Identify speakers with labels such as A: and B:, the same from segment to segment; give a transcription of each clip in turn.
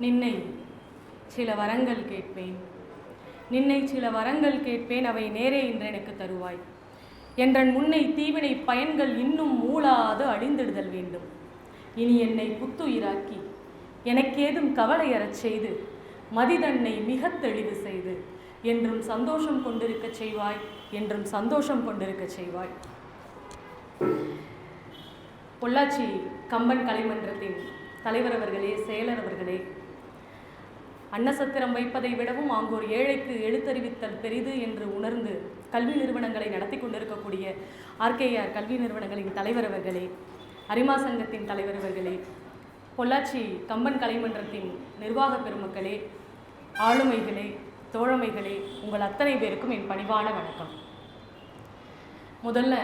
A: நின்னை சில வரங்கள் கேட்பேன், நின்னை சில வரங்கள் கேட்பேன், அவை நேரே இன்று எனக்கு தருவாய். என்றன் முன்னை தீவினை பயன்கள் இன்னும் மூளாது அழிந்திடுதல் வேண்டும். இனி என்னை புத்துயிராக்கி எனக்கேதும் கவலையறச் செய்து மதிதன்னை மிக தெளிவு செய்து என்றும் சந்தோஷம் கொண்டிருக்க செய்வாய், என்றும் சந்தோஷம் கொண்டிருக்க செய்வாய். பொள்ளாச்சி கம்பன் கலைமன்றத்தின் தலைவர் அவர்களே, செயலர் அவர்களே, அன்னசத்திரம் வைப்பதை விடவும் ஆங்கோர் ஏழைக்கு எழுத்தறிவித்தல் பெரிது என்று உணர்ந்து கல்வி நிறுவனங்களை நடத்தி கொண்டிருக்கக்கூடிய ஆர்கேஆர் கல்வி நிறுவனங்களின் தலைவர் அவர்களே, அரிமா சங்கத்தின் தலைவர் அவர்களே, பொள்ளாச்சி கம்பன் கலைமன்றத்தின் நிர்வாக பெருமக்களே, ஆளுமைகளே, தோழமைகளே, உங்கள் அத்தனை பேருக்கும் என் பணிவான வணக்கம். முதல்ல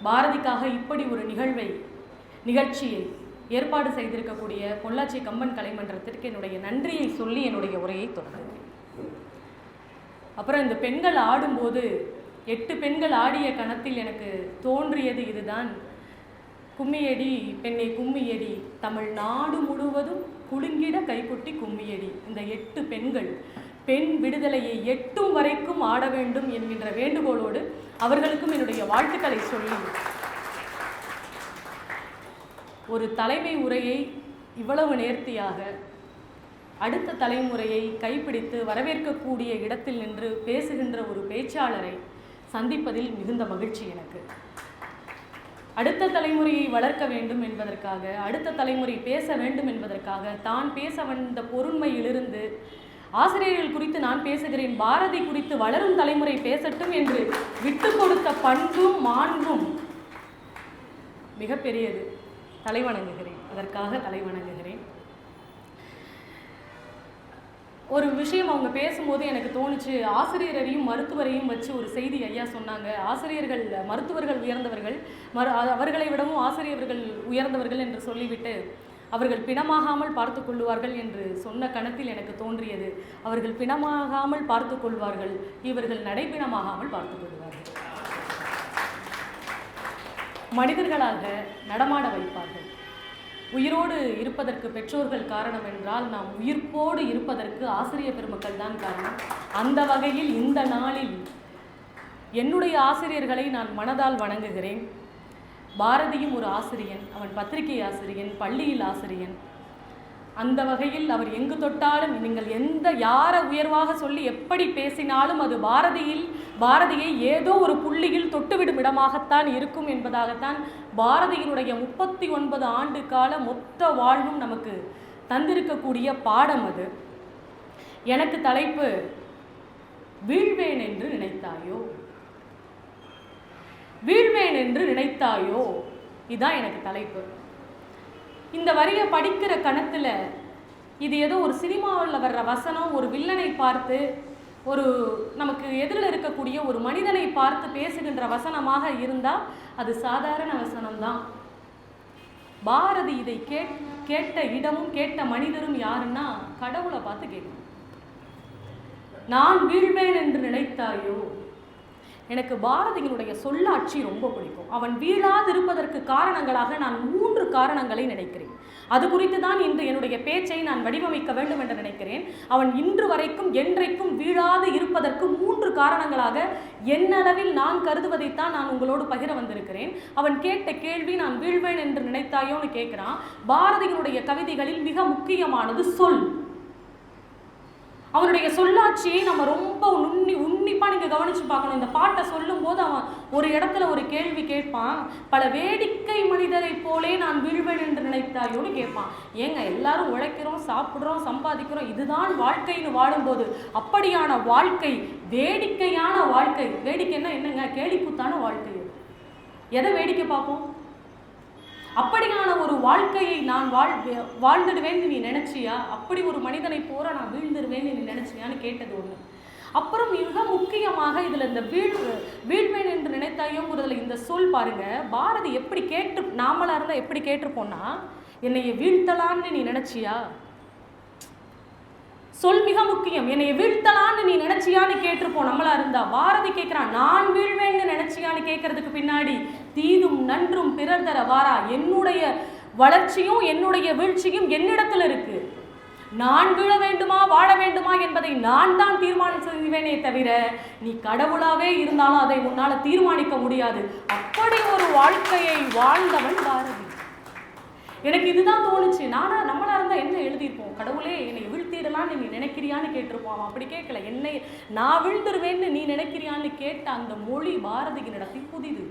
A: பாரதிக்காக இப்படி ஒரு நிகழ்ச்சியை ஏற்பாடு செய்திருக்கக்கூடிய பொள்ளாச்சி கம்பன் கலைமன்றத்திற்கு என்னுடைய நன்றியை சொல்லி என்னுடைய உரையை தொடங்குகிறேன். அப்புறம் இந்த பெண்கள் ஆடும்போது 8 பெண்கள் ஆடிய கணத்தில் எனக்கு தோன்றியது இதுதான். கும்மியடி பெண்ணை கும்மியடி, தமிழ்நாடு முழுவதும் குலுங்கிட கைகொட்டி கும்மியடி. இந்த 8 பெண்கள் பெண் விடுதலையை எட்டும் வரைக்கும் ஆட வேண்டும் என்கின்ற வேண்டுகோளோடு அவர்களுக்கும் என்னுடைய வாழ்த்துக்களை சொல்லி, ஒரு தலைமை உரையை இவ்வளவு நேர்த்தியாக அடுத்த தலைமுறையை கைப்பிடித்து வரவேற்கக்கூடிய இடத்தில் நின்று பேசுகின்ற ஒரு பேச்சாளரை சந்திப்பதில் மிகுந்த மகிழ்ச்சி எனக்கு. அடுத்த தலைமுறையை வளர்க்க வேண்டும் என்பதற்காக, அடுத்த தலைமுறை பேச வேண்டும் என்பதற்காக தான் பேச வந்த பொருண்மையிலிருந்து ஆசிரியர்கள் குறித்து நான் பேசுகிறேன், பாரதி குறித்து வளரும் தலைமுறை பேசட்டும் என்று விட்டு கொடுத்த பண்பும் மாண்பும் மிகப்பெரியது. தலைவணங்குகிறேன், அதற்காக தலைவணங்குகிறேன். ஒரு விஷயம் அவங்க பேசும்போது எனக்கு தோணுச்சு, ஆசிரியரையும் மருத்துவரையும் வச்சு ஒரு செய்தி ஐயா சொன்னாங்க. ஆசிரியர்கள், மருத்துவர்கள் உயர்ந்தவர்கள், அவர்களை விடவும் ஆசிரியர்கள் உயர்ந்தவர்கள் என்று சொல்லிவிட்டு அவர்கள் பிணமாகாமல் பார்த்து கொள்வார்கள் என்று சொன்ன கணத்தில் எனக்கு தோன்றியது, அவர்கள் பிணமாகாமல் பார்த்து கொள்வார்கள், இவர்கள் நடைபிணமாகாமல் பார்த்து கொள்வார்கள். மனிதர்களாக நடமாட வைப்பார்கள். உயிரோடு இருப்பதற்கு பெற்றோர்கள் காரணம் என்றால், நாம் உயிர்ப்போடு இருப்பதற்கு ஆசிரியர் பெருமக்கள் தான் காரணம். அந்த வகையில் இந்த நாளில் என்னுடைய ஆசிரியர்களை நான் மனதால் வணங்குகிறேன். பாரதியும் ஒரு ஆசிரியன், அவன் பத்திரிகை ஆசிரியன், பள்ளியில் ஆசிரியன். அந்த வகையில் அவர் எங்கு தொட்டாலும், நீங்கள் யாரை உயர்வாக சொல்லி எப்படி பேசினாலும் அது பாரதியை ஏதோ ஒரு புள்ளியில் தொட்டுவிடும் இடமாகத்தான் இருக்கும் என்பதாகத்தான் பாரதியினுடைய 39 ஆண்டு கால மொத்த வாழ்வும் நமக்கு தந்திருக்கக்கூடிய பாடம் அது. எனக்கு தலைப்பு வீழ்வேன் என்று நினைத்தாயோ, வீழ்வேன் என்று நினைத்தாயோ, இதுதான் எனக்கு தலைப்பு. இந்த வரியை படிக்கிற கணத்தில் இது ஏதோ ஒரு சினிமாவில் வர்ற வசனம், ஒரு வில்லனை பார்த்து, ஒரு நமக்கு எதிரில் இருக்கக்கூடிய ஒரு மனிதனை பார்த்து பேசுகின்ற வசனமாக இருந்தால் அது சாதாரண வசனம்தான். பாரதி இதை கேட்ட இடமும் கேட்ட மனிதரும் யாருன்னா கடவுளை பார்த்து கேட்கணும். நான் வீழ்வேன் என்று நினைத்தாயோ. எனக்கு பாரதியினுடைய சொல்லாட்சி ரொம்ப பிடிக்கும். அவன் வீழாதிருப்பதற்கு காரணங்களாக நான் 3 காரணங்களை நினைக்கிறேன். அது குறித்து தான் இன்று என்னுடைய பேச்சை நான் வடிவமைக்க வேண்டும் என்று நினைக்கிறேன். அவன் இன்று வரைக்கும் என்றைக்கும் வீழாது இருப்பதற்கு 3 காரணங்களாக என்னளவில் நான் கருதுவதைத்தான் நான் உங்களோடு பகிர வந்திருக்கிறேன். அவன் கேட்ட கேள்வி, நான் வீழ்வேன் என்று நினைத்தாயோன்னு கேட்கிறான். பாரதியினுடைய கவிதைகளில் மிக முக்கியமானது சொல். அவனுடைய சொல்லாட்சியை நம்ம ரொம்ப உன்னிப்பாக நீங்கள் கவனித்து பார்க்கணும். இந்த பாட்டை சொல்லும்போது அவன் ஒரு இடத்துல ஒரு கேள்வி கேட்பான், பல வேடிக்கை மனிதரை போலே நான் வீழ்வேன் என்று நினைத்தாயோன்னு கேட்பான். ஏங்க எல்லாரும் உழைக்கிறோம், சாப்பிட்றோம், சம்பாதிக்கிறோம், இதுதான் வாழ்க்கைன்னு வாழும்போது அப்படியான வாழ்க்கை வேடிக்கையான வாழ்க்கை. வேடிக்கைன்னா என்னங்க? கேலிக்கூத்தான வாழ்க்கை. எதை வேடிக்கை பார்ப்போம்? அப்படியான ஒரு வாழ்க்கையை நான் வாழ்ந்துடுவேன்னு நீ நினைச்சியா? அப்படி ஒரு மனிதனை போற நான் வீழ்ந்துடுவேன்னு நீ நினைச்சியான்னு கேட்டது ஒன்று. அப்புறம் மிக முக்கியமாக இதில் இந்த வீழ்வேன் என்று நினைத்தாயோங்கிறதுல இந்த சொல் பாருங்க. பாரதி எப்படி நாமளாக இருந்தால் எப்படி கேட்டிருப்போம்னா, என்னைய வீழ்த்தலான்னு நீ நினைச்சியா? சொல் மிக முக்கியம். என்னை வீழ்த்தலான்னு நீ நினைச்சியான்னு கேட்டிருப்போம் நம்மளா இருந்தா. பாரதி கேட்கிறான், நான் வீழ்வேன்னு நினைச்சியான்னு கேட்கறதுக்கு பின்னாடி தீதும் நன்றும் பிறர் தர வாரா, என்னுடைய வளர்ச்சியும் என்னுடைய வீழ்ச்சியும் என்னிடத்துல இருக்கு. நான் விழ வேண்டுமா வாழ வேண்டுமா என்பதை நான் தான் தீர்மானம் செய்வேனே தவிர நீ கடவுளாவே இருந்தாலும் அதை உன்னால தீர்மானிக்க முடியாது. அப்படி ஒரு வாழ்க்கையை வாழ்ந்தவன் பாரதி. எனக்கு இதுதான் தோணுச்சு. நம்மளா இருந்தா என்ன எழுதியிருப்போம்? கடவுளே என்னை வீழ்த்திடலான்னு நீ நினைக்கிறியான்னு கேட்டிருப்போம். அவன் அப்படி கேட்கல. என்னை நான் வீழ்ந்துருவேன்னு நீ நினைக்கிறியான்னு கேட்ட அந்த மொழி பாரதியினிடத்தில் புதிது,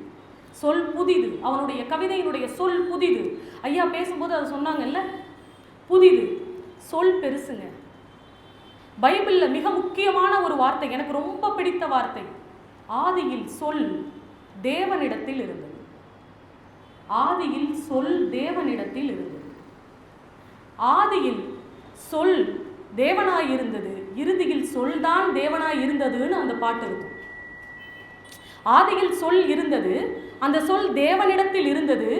A: சொல் புதிது. அவனுடைய கவிதையினுடைய சொல் புதிது. ஐயா பேசும்போது அதை சொன்னாங்கல்ல, புதிது, சொல் பெருசுங்க. பைபிள்ல மிக முக்கியமான ஒரு வார்த்தை, எனக்கு ரொம்ப பிடித்த வார்த்தை, ஆதியில் சொல் தேவனிடத்தில் இருந்தது. ஆதியில் சொல் தேவனிடத்தில் இருந்தது. ஆதியில் சொல் தேவனாய் இருந்தது, இறுதியில் சொல்தான் தேவனாய் இருந்ததுன்னு அந்த பாட்டு இருக்கும். ஆதியில் சொல் இருந்தது, அந்த சொல் தேவனிடத்தில் இருந்தது,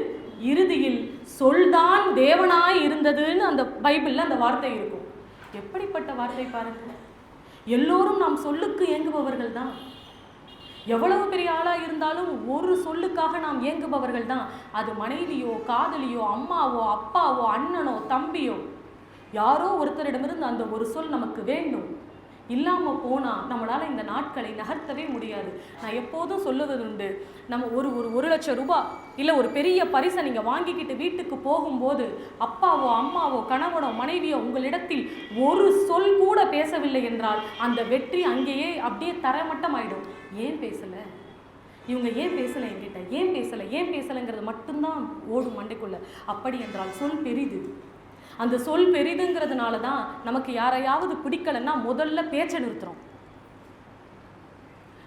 A: இறுதியில் சொல்தான் தேவனாய் இருந்ததுன்னு அந்த பைபிள்ல அந்த வார்த்தை இருக்கும். எப்படிப்பட்ட வார்த்தை பாருங்க. எல்லோரும் நாம் சொல்லுக்கு ஏங்குபவர்கள் தான். எவ்வளவு பெரிய ஆளாக இருந்தாலும் ஒரு சொல்லுக்காக நாம் ஏங்குபவர்கள் தான். அது மனைவியோ, காதலியோ, அம்மாவோ, அப்பாவோ, அண்ணனோ, தம்பியோ, யாரோ ஒருத்தரிடமிருந்து அந்த ஒரு சொல் நமக்கு வேண்டும். இல்லாமல் போனால் நம்மளால் இந்த நாட்களை நகர்த்தவே முடியாது. நான் எப்போதும் சொல்லுவது உண்டு, நம்ம ஒரு 1,00,000 ரூபாய் இல்லை ஒரு பெரிய பரிசை நீங்கள் வாங்கிக்கிட்டு வீட்டுக்கு போகும்போது அப்பாவோ, அம்மாவோ, கணவனோ, மனைவியோ உங்களிடத்தில் ஒரு சொல் கூட பேசவில்லை என்றால் அந்த வெற்றி அங்கேயே அப்படியே தரமட்டம் ஆயிடும். ஏன் பேசலை, இவங்க ஏன் பேசலை, என்கிட்ட ஏன் பேசலை, ஏன் பேசலைங்கிறது மட்டும்தான் ஓடும் மண்டைக்குள்ள. அப்படி என்றால் சொல் பெரிது. அந்த சொல் பெரிதுங்கிறதுனால தான் நமக்கு யாரையாவது பிடிக்கலைன்னா முதல்ல பேச்சை நிறுத்துறோம்.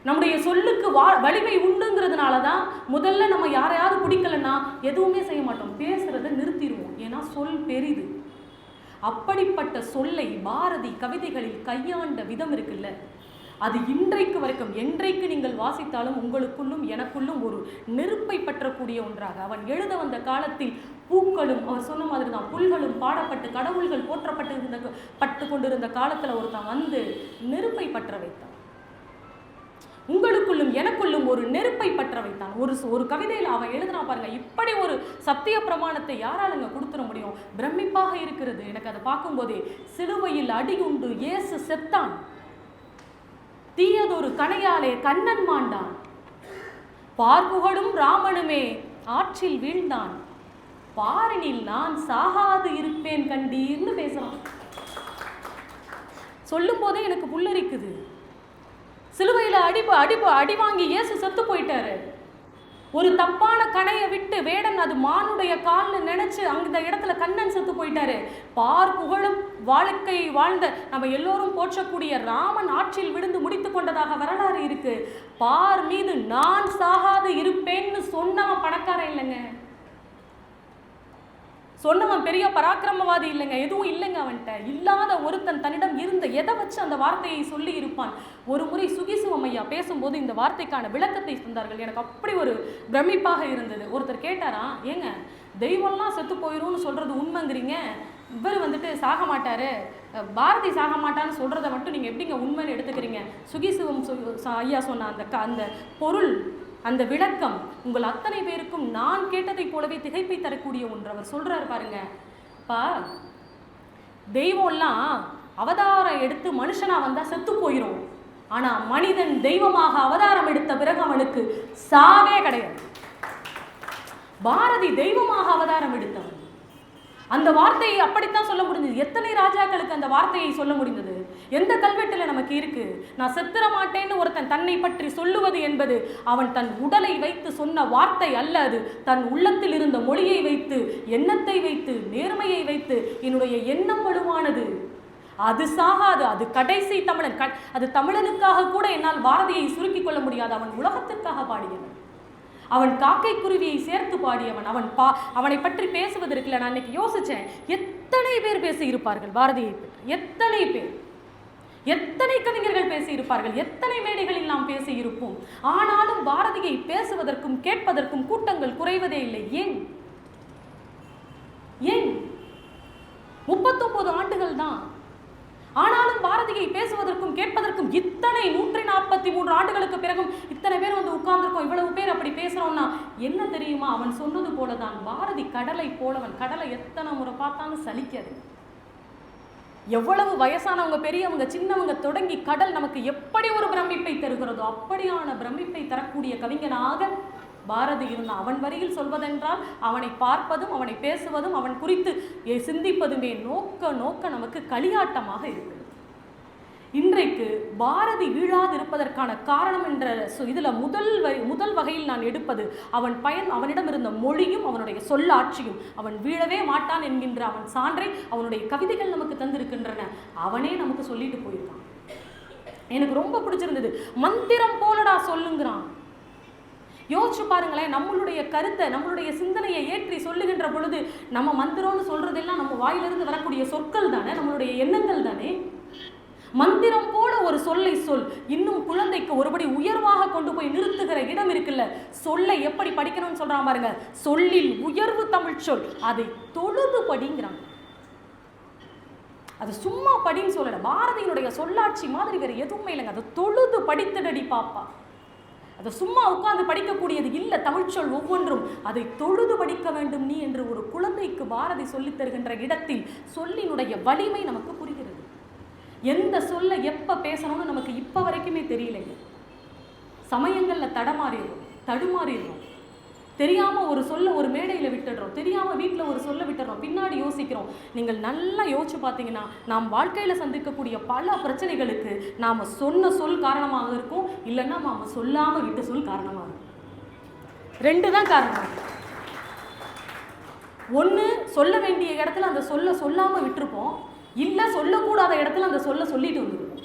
A: நம்முடைய சொல்லுக்கு வலிமை உண்டுங்கிறதுனால தான் முதல்ல நம்ம யாரையாவது பிடிக்கலைன்னா எதுவுமே செய்ய மாட்டோம், பேசுறதை நிறுத்திடுவோம். ஏன்னா சொல் பெரிது. அப்படிப்பட்ட சொல்லை பாரதி கவிதைகளில் கையாண்ட விதம் இருக்குல்ல, அது இன்றைக்கு வரைக்கும், என்றைக்கு நீங்கள் வாசித்தாலும் உங்களுக்குள்ளும் எனக்குள்ளும் ஒரு நெருப்பை பற்றக்கூடிய ஒன்றாக. அவன் எழுத வந்த காலத்தில் பூக்களும், அவர் சொன்ன மாதிரி தான், புல்களும் பாடப்பட்டு கடவுள்கள் பட்டு கொண்டிருந்த காலத்தில் ஒருத்தன் வந்து நெருப்பை பற்ற வைத்தான். உங்களுக்குள்ளும் எனக்குள்ளும் ஒரு நெருப்பை பற்ற வைத்தான். ஒரு கவிதையில் அவன் எழுதுனா பாருங்க, இப்படி ஒரு சத்திய பிரமாணத்தை யாராலுங்க கொடுத்துட முடியும்? பிரமிப்பாக இருக்கிறது எனக்கு அதை பார்க்கும்போதே. சிலுவையில் அடியுண்டு இயேசு செத்தான், தீயதொரு கணையாலே கண்ணன் மாண்டான், பார்ப்புகழும் ராமனுமே ஆற்றில் வீழ்ந்தான், பாரினில் நான் சாகாது இருப்பேன் கண்டீர்னு பேசலாம். சொல்லும் போதே எனக்கு புல்லரிக்குது. சிலுவையில் அடி வாங்கி இயேசு செத்து போயிட்டாரு. ஒரு தப்பான கணையை விட்டு வேடன் அது மானுடைய கால்னு நினைச்சு அந்த இடத்துல கண்ணன் செத்து போயிட்டாரு. பார் புகழும் வாழ்க்கை வாழ்ந்த நம்ம எல்லோரும் போற்றக்கூடிய ராமன் ஆற்றில் விழுந்து முடித்து கொண்டதாக வரலாறு இருக்கு. பார் மீது நான் சாகாது இருப்பேன்னு சொன்னவன் பணக்காரன் இல்லைங்க, சொன்னவன் பெரிய பராக்கிரமவாதி இல்லைங்க, எதுவும் இல்லைங்க. அவன்கிட்ட இல்லாத ஒருத்தன் தன்னிடம் இருந்த எதை வச்சு அந்த வார்த்தையை சொல்லி இருப்பான். ஒரு முறை சுகிசிவம் ஐயா பேசும்போது இந்த வார்த்தைக்கான விளக்கத்தை தந்தார்கள். எனக்கு அப்படி ஒரு பிரமிப்பாக இருந்தது. ஒருத்தர் கேட்டாராம், ஏங்க தெய்வம்லாம் செத்து போயிடும்னு சொல்றது உண்மைங்கிறீங்க, இவர் வந்துட்டு சாக மாட்டாரு, பாரதி சாக மாட்டான்னு சொல்றதை மட்டும் நீங்க எப்படிங்க உண்மைன்னு எடுத்துக்கிறீங்க? சுகிசிவம் ஐயா சொன்ன அந்த பொருள், அந்த விளக்கம் உங்கள் அத்தனை பேருக்கும் நான் கேட்டதை போலவே திகைப்பை தரக்கூடிய ஒன்று. அவர் சொல்றாரு பாருங்க, பா தெய்வம்லாம் அவதாரம் எடுத்து மனுஷனா வந்தா செத்து போயிடும், ஆனா மனிதன் தெய்வமாக அவதாரம் எடுத்த பிறகு அவனுக்கு சாவே கிடையாது. பாரதி தெய்வமாக அவதாரம் எடுத்தவன். அந்த வார்த்தையை அப்படித்தான் சொல்ல முடிஞ்சது. எத்தனை ராஜாக்களுக்கு அந்த வார்த்தையை சொல்ல முடிந்தது? எந்த கல்வெட்டில் நமக்கு இருக்கு? நான் செத்துற மாட்டேன்னு ஒருத்தன் தன்னை பற்றி சொல்லுவது என்பது அவன் தன் உடலை வைத்து சொன்ன வார்த்தை அல்ல. அது தன் உள்ளத்தில் இருந்த மொழியை வைத்து, எண்ணத்தை வைத்து, நேர்மையை வைத்து, என்னுடைய எண்ணம் வலுவானது, அது சாகாது, அது கடைசி தமிழன். அது தமிழனுக்காக கூட என்னால் பாரதியை சுருக்கிக் கொள்ள முடியாது. அவன் உலகத்திற்காக பாடியவன், அவன் காக்கை குருவியை சேர்த்து பாடியவன். அவனை பற்றி பேசுவதற்குல நான் இன்னைக்கு யோசிச்சேன், எத்தனை பேர் பேசி இருப்பார்கள் பாரதியை பற்றி, எத்தனை பேர், எத்தனை கவிஞர்கள் பேசி இருப்பார்கள், எத்தனை மேடைகளில் நாம் பேசி இருப்போம். ஆனாலும் பாரதியை பேசுவதற்கும் கேட்பதற்கும் கூட்டங்கள் குறைவதே இல்லை. ஏன்? ஏன்? 39 ஆண்டுகள் தான். ஆனாலும் பாரதியை பேசுவதற்கும் கேட்பதற்கும் இத்தனை 143 ஆண்டுகளுக்கு பிறகும் இத்தனை பேர் வந்து உட்கார்ந்துருக்கோம், இவ்வளவு பேர் அப்படி பேசுறோம்னா என்ன தெரியுமா? அவன் சொன்னது போலதான், பாரதி கடலை போலவன். கடலை எத்தனை முறை பார்த்தாலும் சலிக்காது. எவ்வளவு வயசானவங்க, பெரியவங்க, சின்னவங்க தொடங்கி கடல் நமக்கு எப்படி ஒரு பிரமிப்பை தருகிறதோ அப்படியான பிரமிப்பை தரக்கூடிய கவிஞனாக பாரதி இருந்தான். அவன் வரியில் சொல்வதென்றால் அவனை பார்ப்பதும் அவனை பேசுவதும் அவன் குறித்து சிந்திப்பதுமே நோக்க நோக்க நமக்கு களியாட்டமாக இருக்கிறது. இன்றைக்கு பாரதி வீழாது இருப்பதற்கான காரணம் என்ற இதுல முதல் வகையில் நான் எடுப்பது அவனிடம் இருந்த மொழியும் அவனுடைய சொல்லாட்சியும். அவன் வீழவே மாட்டான் என்கின்ற அவன் சான்றை அவனுடைய கவிதைகள் நமக்கு தந்திருக்கின்றன. அவனே நமக்கு சொல்லிட்டு போயிருக்கான். எனக்கு ரொம்ப பிடிச்சிருந்தது. மந்திரம் போலடா சொல்லுங்கிறான். யோசிச்சு பாருங்களேன், நம்மளுடைய கருத்தை நம்மளுடைய சிந்தனையை ஏற்றி சொல்லுகின்ற பொழுது நம்ம மந்திரம்னு சொல்றதெல்லாம் நம்ம வாயிலிருந்து வரக்கூடிய சொற்கள் தானே, நம்மளுடைய எண்ணங்கள் தானே. மந்திரம் போல ஒரு சொல்லை சொல், இன்னும் குழந்தைக்கு ஒருபடி உயர்வாக கொண்டு போய் நிறுத்துகிற இடம் இருக்குல்ல. சொல்லை எப்படி படிக்கணும்னு சொல்றான் பாருங்க. சொல்லில் உயர்வு தமிழ் சொல், அதை தொழுது படிங்கிறாங்க. அது சும்மா படின்னு சொல்லல. பாரதியினுடைய சொல்லாட்சி மாதிரி வேற எதுவுமே இல்லைங்க. அதை தொழுது படித்துடடி பாப்பா. அதை சும்மா உட்கார்ந்து படிக்கக்கூடியது இல்லை. தமிழ்ச்சொல் ஒவ்வொன்றும் அதை தொழுது படிக்க வேண்டும் நீ என்று ஒரு குழந்தைக்கு பாரதி சொல்லித் தருகின்ற இடத்தில் சொல்லினுடைய வலிமை நமக்கு புரிகிறது. எந்த சொல்ல எப்ப பேசணும்னு நமக்கு இப்ப வரைக்குமே தெரியலைங்க. சமயங்கள்ல தடுமாறிடுறோம். தெரியாம ஒரு சொல்ல ஒரு மேடையில விட்டுடுறோம், தெரியாம வீட்டுல ஒரு சொல்ல விட்டுடுறோம், பின்னாடி யோசிக்கிறோம். நீங்கள் நல்லா யோசிச்சு பார்த்தீங்கன்னா நாம் வாழ்க்கையில சந்திக்கக்கூடிய பல பிரச்சனைகளுக்கு நாம சொன்ன சொல் காரணமாக இருக்கும், இல்லைன்னா நாம சொல்லாம விட்ட சொல் காரணமாக இருக்கும். ரெண்டு தான் காரணம். ஒண்ணு, சொல்ல வேண்டிய இடத்துல அந்த சொல்ல சொல்லாம விட்டுருப்போம், இல்ல சொல்லக்கூடாத இடத்துல அந்த சொல்ல சொல்லிட்டு வந்துருப்போம்.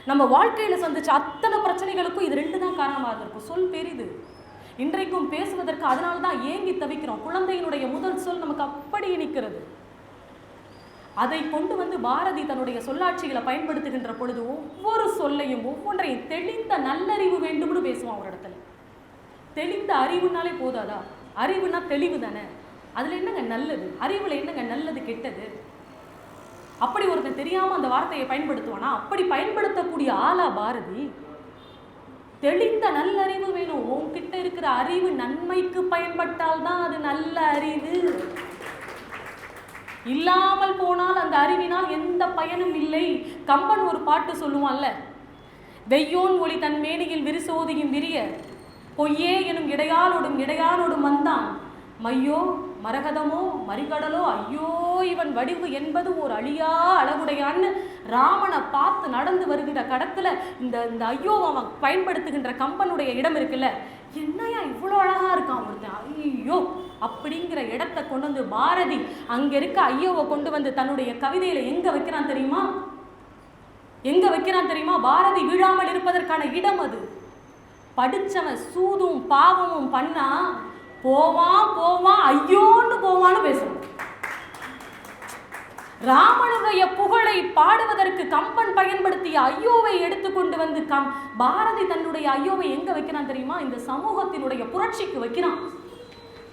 A: நம்ம வாழ்க்கையில சந்திச்ச அத்தனை பிரச்சனைகளுக்கும் இது ரெண்டு தான் காரணமாக இருக்கும். சொல் பெரிது. இன்றைக்கும் பேசுவதற்கு அதனால்தான் ஏங்கி தவிக்கிறோம். குழந்தையினுடைய முதல் சொல் நமக்கு அப்படி இனிக்கிறது. அதை கொண்டு வந்து பாரதி தன்னுடைய சொல்லாட்சிகளை பயன்படுத்துகின்ற பொழுது ஒவ்வொரு சொல்லையும் ஒவ்வொன்றையும் தெளிந்த நல்லறிவு வேண்டும்னு பேசுவான் ஒரு இடத்துல. தெளிந்த அறிவுனாலே போதாதா? அறிவுனா தெளிவு தானே. அதுல என்னங்க நல்லது? அறிவுல என்னங்க நல்லது கெட்டது? அப்படி ஒருத்தன் தெரியாம அந்த வார்த்தையை பயன்படுத்துவானா? அப்படி பயன்படுத்தக்கூடிய ஆளா பாரதி? தெளிந்த நல்லறிவு வேணும். உன்கிட்ட இருக்கிற அறிவு நன்மைக்கு பயன்பட்டால் தான் அது நல்ல அறிவு. இல்லாமல் போனால் அந்த அறிவினால் எந்த பயனும் இல்லை. கம்பன் ஒரு பாட்டு சொல்லுவான்ல, வெய்யோன் ஒளி தன் மேனியில் விரிசோதியும் விரிய பொய்யே எனும் இடையாளோடும் வந்தான் மையோ மரகதமோ மறிகடலோ ஐயோ இவன் வடிவு என்பது ஒரு அழியா அழகுடையான்னு ராமனை பார்த்து நடந்து வருகிற கடத்துல இந்த ஐயோ அவன் பயன்படுத்துகின்ற கம்பனுடைய இடம் இருக்குல்ல, என்னையா இவ்வளோ அழகா இருக்கான் ஒருத்தன், ஐயோ அப்படிங்கிற இடத்தை கொண்டு வந்து பாரதி அங்க இருக்க ஐயோவை கொண்டு வந்து தன்னுடைய கவிதையில எங்க வைக்கிறான் தெரியுமா? பாரதி வீழாமல் இருப்பதற்கான இடம் அது. படிச்சவன் சூதும் பாவமும் பண்ணா போவான் ஐயோன்னு போவான்னு பேசணும். ராமனுடைய புகழை பாடுவதற்கு கம்பன் பயன்படுத்திய ஐயோவை எடுத்துக்கொண்டு வந்து பாரதி தன்னுடைய ஐயோவை எங்க வைக்கிறான் தெரியுமா? இந்த சமூகத்தினுடைய புரட்சிக்கு வைக்கிறான்.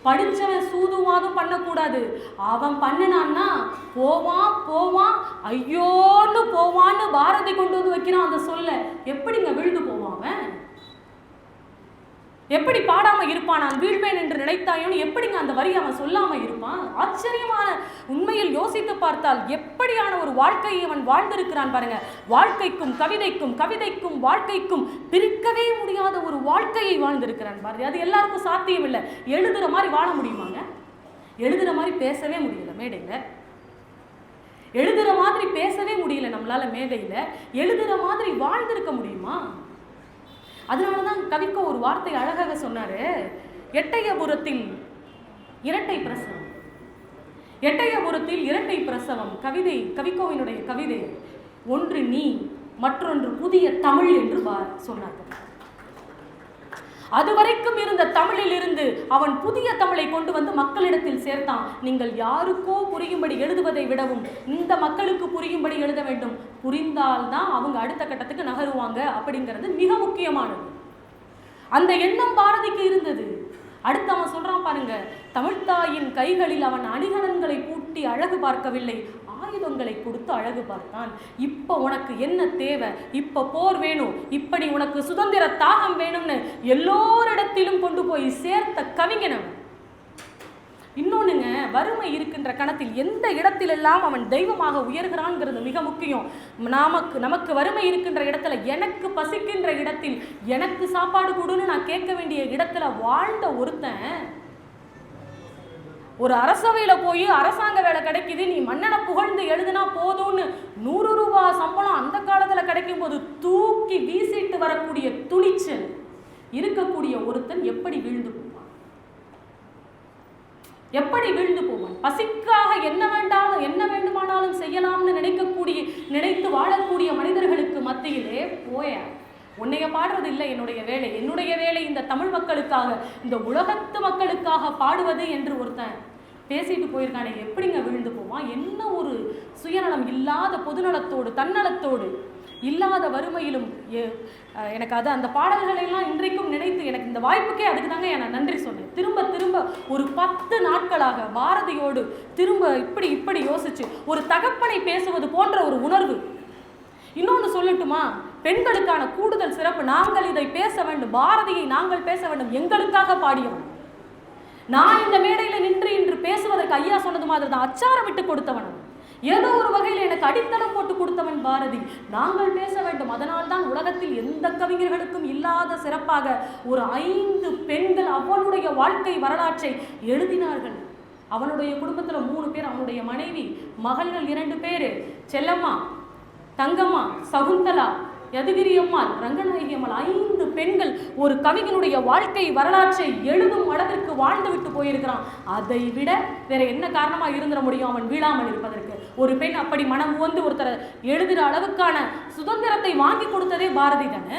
A: படிச்சவன் சூதுவாதும் பண்ணக்கூடாது. அவன் பண்ணினான்னா போவான் ஐயோன்னு போவான்னு பாரதி கொண்டு வந்து வைக்கிறான். அந்த சொல்ல எப்படிங்க விழுந்து போவான்? எப்படி பாடாம இருப்பான்? நான் வீழ்வேன் என்று நினைத்தாயோன்னு எப்படிங்க அந்த வரி அவன் சொல்லாம இருப்பான்? ஆச்சரியமான, உண்மையில் யோசித்து பார்த்தால் எப்படியான ஒரு வாழ்க்கையை அவன் வாழ்ந்திருக்கிறான் பாருங்க. வாழ்க்கைக்கும் கவிதைக்கும் வாழ்க்கைக்கும் பிரிக்கவே முடியாத ஒரு வாழ்க்கையை வாழ்ந்திருக்கிறான் பாருங்க. அது எல்லாருக்கும் சாத்தியம் இல்லை. எழுதுற மாதிரி வாழ முடியுமாங்க? எழுதுற மாதிரி பேசவே முடியல மேடையில. எழுதுற மாதிரி பேசவே முடியல நம்மளால மேடையில. எழுதுற மாதிரி வாழ்ந்திருக்க முடியுமா? அதனாலதான் கவிக்கோ ஒரு வார்த்தை அழகாக சொன்னாரு. எட்டயபுரத்தில் இரட்டை பிரசவம். கவிக்கோவினுடைய கவிதை ஒன்று நீ மற்றொன்று புதிய தமிழ் என்று சொன்னார்கள். அதுவரைக்கும் இருந்த தமிழில் இருந்து அவன் புதிய தமிழை கொண்டு வந்து மக்களிடத்தில் சேர்த்தான். நீங்கள் யாருக்கோ புரியும்படி எழுதுவதை விடவும் இந்த மக்களுக்கு புரியும்படி எழுத வேண்டும். புரிந்தால்தான் அவங்க அடுத்த கட்டத்துக்கு நகருவாங்க அப்படிங்கிறது மிக முக்கியமானது. அந்த எண்ணம் பாரதிக்கு இருந்தது. அடுத்து அவன் சொல்றான் பாருங்க, தமிழ்த்தாயின் கைகளில் அவன் அணிகலன்களை பூட்டி அழகு பார்க்கவில்லை, ஆயுதங்களை கொடுத்து அழகு பார்த்தான். இப்ப உனக்கு என்ன தேவை? இப்ப போர் வேணும், இப்படி உனக்கு சுதந்திர தாகம் வேணும்னு எல்லோரிடத்திலும் கொண்டு போய் சேர்த்த கவிஞன். இன்னொன்னுங்க, வறுமை இருக்கின்ற கணத்தில் எந்த இடத்திலெல்லாம் அவன் தெய்வமாக உயர்கிறான்ங்கிறது மிக முக்கியம். நமக்கு வறுமை இருக்கின்ற இடத்துல, எனக்கு பசிக்கின்ற இடத்தில், எனக்கு சாப்பாடு கொடுன்னு நான் கேட்க வேண்டிய இடத்துல வாழ்ந்த ஒருத்தன், ஒரு அரசவையில போய் அரசாங்க வேலை கிடைக்குது, நீ மன்னனை புகழ்ந்து எழுதுனா போதும்னு 100 ரூபாய் சம்பளம் அந்த காலத்துல கிடைக்கும் போது தூக்கி வீசிட்டு வரக்கூடிய துணிச்சல் இருக்கக்கூடிய ஒருத்தன் எப்படி வீழ்ந்து போவான்? எப்படி வீழ்ந்து போவான்? பசிக்காக என்ன வேண்டுமானாலும் செய்யலாம்னு நினைத்து வாழக்கூடிய மனிதர்களுக்கு மத்தியிலே போய உன்னைய பாடுறது இல்லை என்னுடைய வேலை இந்த தமிழ் மக்களுக்காக, இந்த உலகத்து மக்களுக்காக பாடுவது என்று ஒருத்தன் பேசிட்டு போயிருக்கானே, எப்படிங்க விழுந்து போவான்? என்ன ஒரு சுயநலம் இல்லாத பொதுநலத்தோடு, தன்னலத்தோடு, இல்லாத வறுமையிலும் எனக்கு அந்த பாடல்களெல்லாம் இன்றைக்கும் நினைத்து எனக்கு இந்த வாய்ப்புக்கே அதுக்கு தாங்க நான் நன்றி சொன்னேன். திரும்ப திரும்ப ஒரு 10 நாட்களாக பாரதியோடு திரும்ப இப்படி யோசிச்சு ஒரு தகப்பனை பேசுவது போன்ற ஒரு உணர்வு. இன்னொன்று சொல்லட்டுமா? பெண்களுக்கான கூடுதல் சிறப்பு. நாங்கள் இதை பேச வேண்டும், பாரதியை நாங்கள் பேச வேண்டும், எங்களுக்காக பாடியவன். நான் இந்த மேடையில் நின்று இன்று பேசுவதற்கு ஐயா சொன்னது மாதிரி தான், அச்சாரம் விட்டு கொடுத்தவன், ஏதோ ஒரு வகையில் எனக்கு அடித்தளம் போட்டு கொடுத்தவன் பாரதி. நாங்கள் பேச வேண்டும். அதனால் தான் உலகத்தில் எந்த கவிஞர்களுக்கும் இல்லாத சிறப்பாக ஒரு 5 பெண்கள் அவனுடைய வாழ்க்கை வரலாற்றை எழுதினார்கள். அவனுடைய குடும்பத்தில் 3 பேர், அவனுடைய மனைவி, மகள்கள் 2 பேர், செல்லம்மா, தங்கம்மா, சகுந்தலா, யதுகிரி அம்மாள், ரங்கநாயகி அம்மாள், 5 பெண்கள் ஒரு கவிஞனுடைய வாழ்க்கை வரலாற்றை எழுதும் அளவிற்கு வாழ்ந்து விட்டு போயிருக்கிறான். அதை விட வேற என்ன காரணமா இருந்துட முடியும் அவன் வீழாமல் இருப்பதற்கு? ஒரு பெண் அப்படி மனம் உவந்து ஒருத்தரை எழுதுகிற அளவுக்கான சுதந்திரத்தை வாங்கி கொடுத்ததே பாரதி தானே.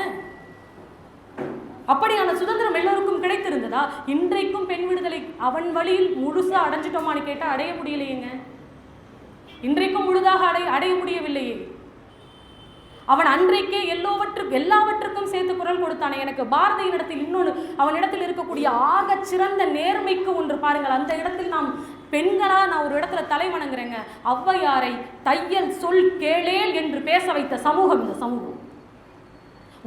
A: அப்படியான சுதந்திரம் எல்லோருக்கும் கிடைத்திருந்ததா? இன்றைக்கும் பெண் விடுதலை அவன் வழியில் முழுசா அடைஞ்சிட்டோமான்னு கேட்டா அடைய முடியலையேங்க. இன்றைக்கும் முழுதாக அடைய முடியவில்லையே. அவன் அன்றைக்கே எல்லாவற்றுக்கும் சேர்த்து குரல் கொடுத்தானே. எனக்கு பாரதியின் இடத்தில் இன்னொன்று, அவனிடத்தில் இருக்கக்கூடிய ஆக சிறந்த நேர்மைக்கு ஒன்று பாருங்கள். அந்த இடத்தில் நாம் பெண்களா நான் ஒரு இடத்துல தலை வணங்குறேங்க. ஔவையாரை தையல் சொல் கேளேல் என்று பேச வைத்த சமூகம் இந்த சமூகம்.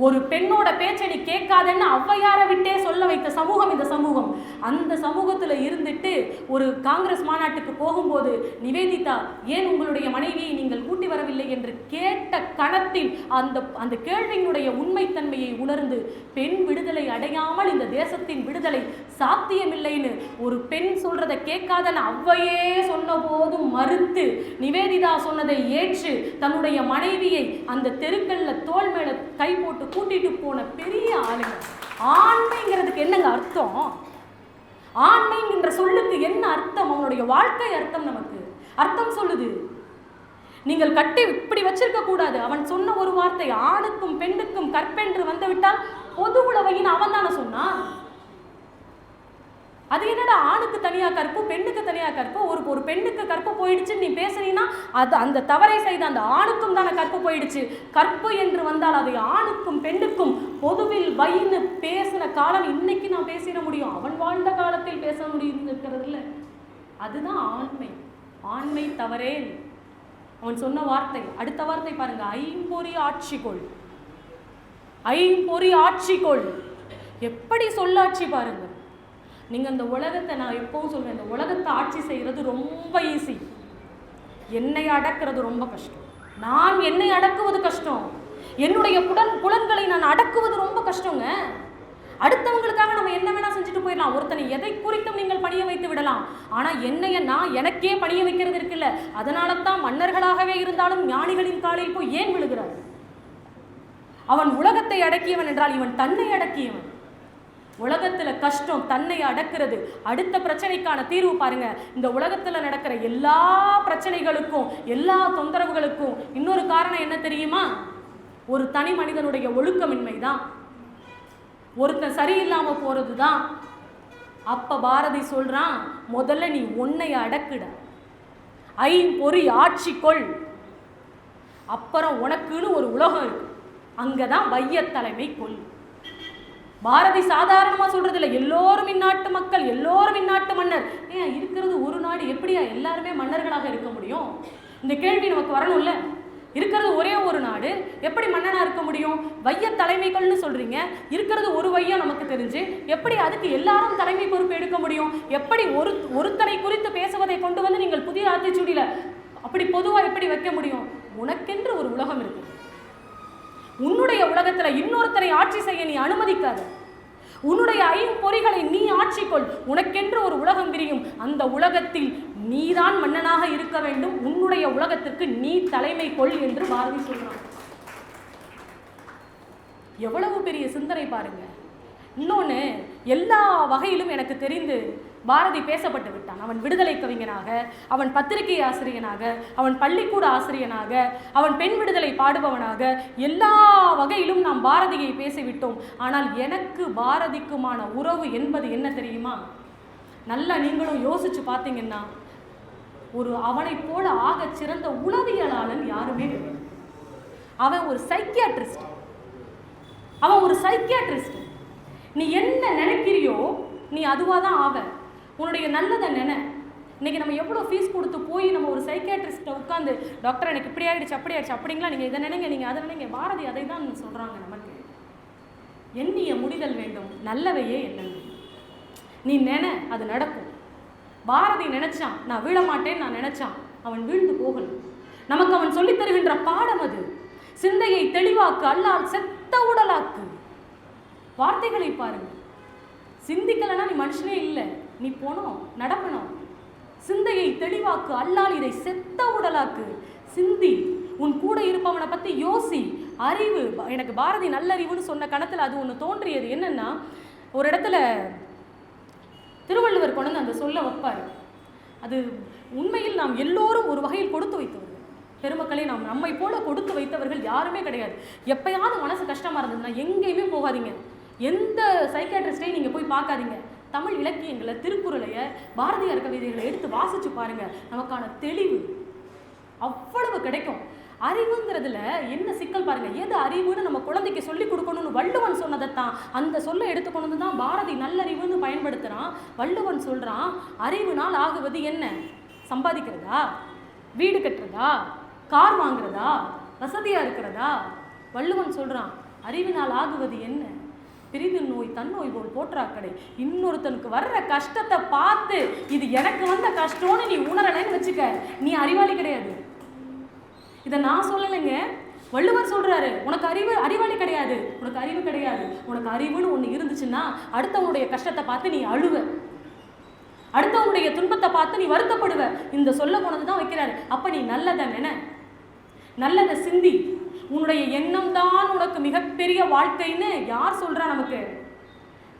A: ஒரு பெண்ணோட பேச்சை நீ கேட்காதன்னு ஔவையாரை விட்டே சொல்ல வைத்த சமூகம் இந்த சமூகம். அந்த சமூகத்தில் இருந்துட்டு ஒரு காங்கிரஸ் மாநாட்டுக்கு போகும்போது, நிவேதிதா ஏன் உங்களுடைய மனைவியை நீங்கள் கூட்டி வரவில்லை என்று கேட்ட கணத்தில் அந்த கேள்வியினுடைய உண்மைத்தன்மையை உணர்ந்து பெண் விடுதலை அடையாமல் இந்த தேசத்தின் விடுதலை சாத்தியமில்லைன்னு ஒரு பெண் சொல்றதை கேட்காதன்னு ஔவையே சொன்ன போதும் மறுத்து நிவேதிதா சொன்னதை ஏற்று தன்னுடைய மனைவியை அந்த தெருக்கல்ல தோள் மேல கை போட்டு கூட்டிட்டு போன பெரிய ஆளுங்க. ஆண்மைங்கிறதுக்கு என்னங்க அர்த்தம்? ஆண்மைங்கிற சொல்லுக்கு என்ன அர்த்தம்? அவனுடைய வாழ்க்கை அர்த்தம் நமக்கு அர்த்தம் சொல்லுது. நீங்கள் கட்டி இப்படி வச்சிருக்க கூடாது. அவன் சொன்ன ஒரு வார்த்தை, ஆணுக்கும் பெண்ணுக்கும் கற்பென்று வந்துவிட்டால் பொது உளவையின் அவன் தானே சொன்னான். அது என்னடா ஆணுக்கு தனியா கற்பு பெண்ணுக்கு தனியா கற்பு? ஒரு பெண்ணுக்கு கற்பு போயிடுச்சு நீ பேசுறீன்னா அது அந்த தவறை செய்த அந்த ஆணுக்கும் தானே கற்பு போயிடுச்சு. கற்பு என்று வந்தால் அதை ஆணுக்கும் பெண்ணுக்கும் பொதுவில் வைன்னு பேசின காலம் இன்னைக்கு நான் பேசிட முடியும். அவன் வாழ்ந்த காலத்தில் பேச முடியும் இருக்கிறது இல்லை. அதுதான் ஆண்மை. ஆண்மை தவறே. அவன் சொன்ன வார்த்தை, அடுத்த வார்த்தை பாருங்க, ஐம்பொறி ஆட்சிகொள். ஐம்பொறி ஆட்சிகொள். எப்படி சொல்லாட்சி பாருங்க. நீங்கள் இந்த உலகத்தை, நான் எப்பவும் சொல்வேன், இந்த உலகத்தை ஆட்சி செய்கிறது ரொம்ப ஈஸி. என்னை அடக்கிறது ரொம்ப கஷ்டம். நான் என்னை அடக்குவது கஷ்டம். என்னுடைய புலன்களை நான் அடக்குவது ரொம்ப கஷ்டங்க. அடுத்தவங்களுக்காக நம்ம என்ன வேணா செஞ்சுட்டு போயிடலாம். ஒருத்தனை எதை குறித்தும் நீங்கள் பணிய வைத்து விடலாம். ஆனால் என்னைய நான் எனக்கே பணிய வைக்கிறது இருக்குல்ல. அதனால தான் மன்னர்களாகவே இருந்தாலும் ஞானிகளின் காலில் போய் ஏன் விழுகிறார்? அவன் உலகத்தை அடக்கியவன் என்றால் இவன் தன்னை அடக்கியவன். உலகத்துல கஷ்டம் தன்னை அடக்கிறது. அடுத்த பிரச்சனைக்கான தீர்வு பாருங்க. இந்த உலகத்துல நடக்கிற எல்லா பிரச்சனைகளுக்கும் எல்லா தொந்தரவுகளுக்கும் இன்னொரு காரணம் என்ன தெரியுமா? ஒரு தனி மனிதனுடைய ஒழுக்கமின்மை தான். ஒருத்தன் சரியில்லாம போறது தான். அப்ப பாரதி சொல்றான், முதல்ல நீ உன்னை அடக்குட, ஐம்பொறி ஆட்சிக்கொள், அப்புறம் உனக்குன்னு ஒரு உலகம் இருக்கு, அங்கதான் வைய தலைமை கொள். பாரதி சாதாரணமா சொல்றது இல்லை. எல்லோரும் இந்நாட்டு மக்கள், எல்லோரும் இந்நாட்டு மன்னர். ஏன் இருக்கிறது ஒரு நாடு, எப்படியா எல்லாருமே மன்னர்களாக இருக்க முடியும்? இந்த கேள்வி நமக்கு வரணும்ல. இருக்கிறது ஒரே ஒரு நாடு, எப்படி மன்னனா இருக்க முடியும்? வைய தலைமைகள்னு சொல்றீங்க, இருக்கிறது ஒரு வையம் நமக்கு தெரிஞ்சு, எப்படி அதுக்கு எல்லாரும் தலைமை பொறுப்பு எடுக்க முடியும்? எப்படி ஒருத்தனை குறித்து பேசுவதை கொண்டு வந்து நீங்கள் புதிய ஆத்திச்சூடியில அப்படி பொதுவா எப்படி வைக்க முடியும்? உனக்கென்று ஒரு உலகம் இருக்கு. உன்னுடைய உலகத்துல இன்னொருத்தரை ஆட்சி செய்ய நீ அனுமதிக்காத. உன்னுடைய ஐம்பொறிகளை நீ ஆட்சிக்கொள். உனக்கென்று ஒரு உலகம் விரியும். அந்த உலகத்தில் நீதான் மன்னனாக இருக்க வேண்டும். உன்னுடைய உலகத்திற்கு நீ தலைமை கொள் என்று பாரதி சொல்றான். எவ்வளவு பெரிய சிந்தனை பாருங்க. இன்னொன்னு, எல்லா வகையிலும் எனக்கு தெரிந்து பாரதி பேசப்பட்டு விட்டான். அவன் விடுதலை கவிஞனாக, அவன் பத்திரிகை ஆசிரியனாக, அவன் பள்ளிக்கூட ஆசிரியனாக, அவன் பெண் விடுதலை பாடுபவனாக, எல்லா வகையிலும் நாம் பாரதியை பேசிவிட்டோம். ஆனால் எனக்கு பாரதிக்குமான உறவு என்பது என்ன தெரியுமா? நல்லா நீங்களும் யோசிச்சு பார்த்தீங்கன்னா, அவனை போல ஆக சிறந்த உளவியலாளன் யாருமே கிடையாது. அவன் ஒரு சைக்கியாட்ரிஸ்ட். நீ என்ன நினைக்கிறியோ நீ அதுவாக தான் ஆவ. உன்னுடைய நல்லதை நினை. இன்னைக்கு நம்ம எவ்வளோ ஃபீஸ் கொடுத்து போய் நம்ம ஒரு சைக்கியாட்ரிஸ்ட்டை உட்காந்து, டாக்டர் எனக்கு இப்படி ஆயிடுச்சு அப்படி ஆயிடுச்சு அப்படிங்களா, நீங்கள் இதை நினைங்க, நீங்கள் அதை நினைங்க. பாரதி அதை தான் சொல்கிறாங்க நமக்கு. எண்ணிய முடிதல் வேண்டும், நல்லவையே எண்ணங்கள். நீ நினை, அது நடக்கும். பாரதி நினைச்சான், நான் வீழ மாட்டேன்னு நான் நினைச்சான், அவன் வீழ்ந்து போகல. நமக்கு அவன் சொல்லித் தருகின்ற பாடம் அது. சிந்தையை தெளிவாக்கு, அல்லால் செத்த உடலாக்கு. வார்த்தைகளை பாருங்க. சிந்திக்கலன்னா நீ மனுஷனே இல்லை, நீ போனோம் நடக்கணும். சிந்தையை தெளிவாக்கு, அல்லால் இதை செத்த உடலாக்கு. சிந்தி, உன் கூட இருப்பவனை பற்றி யோசி. அறிவு, எனக்கு பாரதி நல்லறிவுன்னு சொன்ன கணத்தில் அது ஒன்று தோன்றியது. என்னன்னா, ஒரு இடத்துல திருவள்ளுவர் கொண்டு அந்த சொல்ல வைப்பார். அது உண்மையில் நாம் எல்லோரும் ஒரு வகையில் கொடுத்து வைத்தவர்கள். பெருமக்களே, நாம் நம்மை போல கொடுத்து வைத்தவர்கள் யாருமே கிடையாது. எப்பயாவது மனசு கஷ்டமாக இருந்ததுன்னா எங்கேயுமே போகாதீங்க. எந்த சைக்கியாட்ரிஸ்டையும் நீங்கள் போய் பார்க்காதீங்க. தமிழ் இலக்கியங்களை, திருக்குறளைய, பாரதியார் கவிதைகளை எடுத்து வாசிச்சு பாருங்க. நமக்கான தெளிவு அவ்வளவு கிடைக்கும். அறிவுங்கிறதுல என்ன சிக்கல் பாருங்க. எது அறிவுன்னு நம்ம குழந்தைக்கு சொல்லி கொடுக்கணும்னு வள்ளுவன் சொன்னதைத்தான், அந்த சொல்ல எடுத்துக்கொண்டு தான் பாரதி நல்லறிவுன்னு பயன்படுத்துகிறான். வள்ளுவன் சொல்கிறான், அறிவுனால் ஆகுவது என்ன? சம்பாதிக்கிறதா, வீடு கட்டுறதா, கார் வாங்குறதா, வசதியாக இருக்கிறதா? வள்ளுவன் சொல்கிறான், அறிவினால் ஆகுவது என்ன? பிரிது நோய் தன்னோய் போல் போற்றாக்கடை. இன்னொருத்தனுக்கு வர்ற கஷ்டத்தை பார்த்து இது எனக்கு வந்த கஷ்டம்னு நீ உணரலைன்னு வச்சுக்க, நீ அறிவாளி கிடையாது. இதை நான் சொல்லலைங்க, வள்ளுவர் சொல்றாரு. உனக்கு அறிவாளி கிடையாது, உனக்கு அறிவு கிடையாது. உனக்கு அறிவுன்னு ஒன்று இருந்துச்சுன்னா அடுத்தவனுடைய கஷ்டத்தை பார்த்து நீ அழுவ, அடுத்தவனுடைய துன்பத்தை பார்த்து நீ வருத்தப்படுவ. இந்த சொல்ல போனது தான் வைக்கிறாரு. அப்ப நீ நல்லதை நினை, நல்லதை சிந்தி. உன்னுடைய எண்ணம் தான் உனக்கு மிகப்பெரிய வாழ்க்கைன்னு யார் சொல்றா? நமக்கு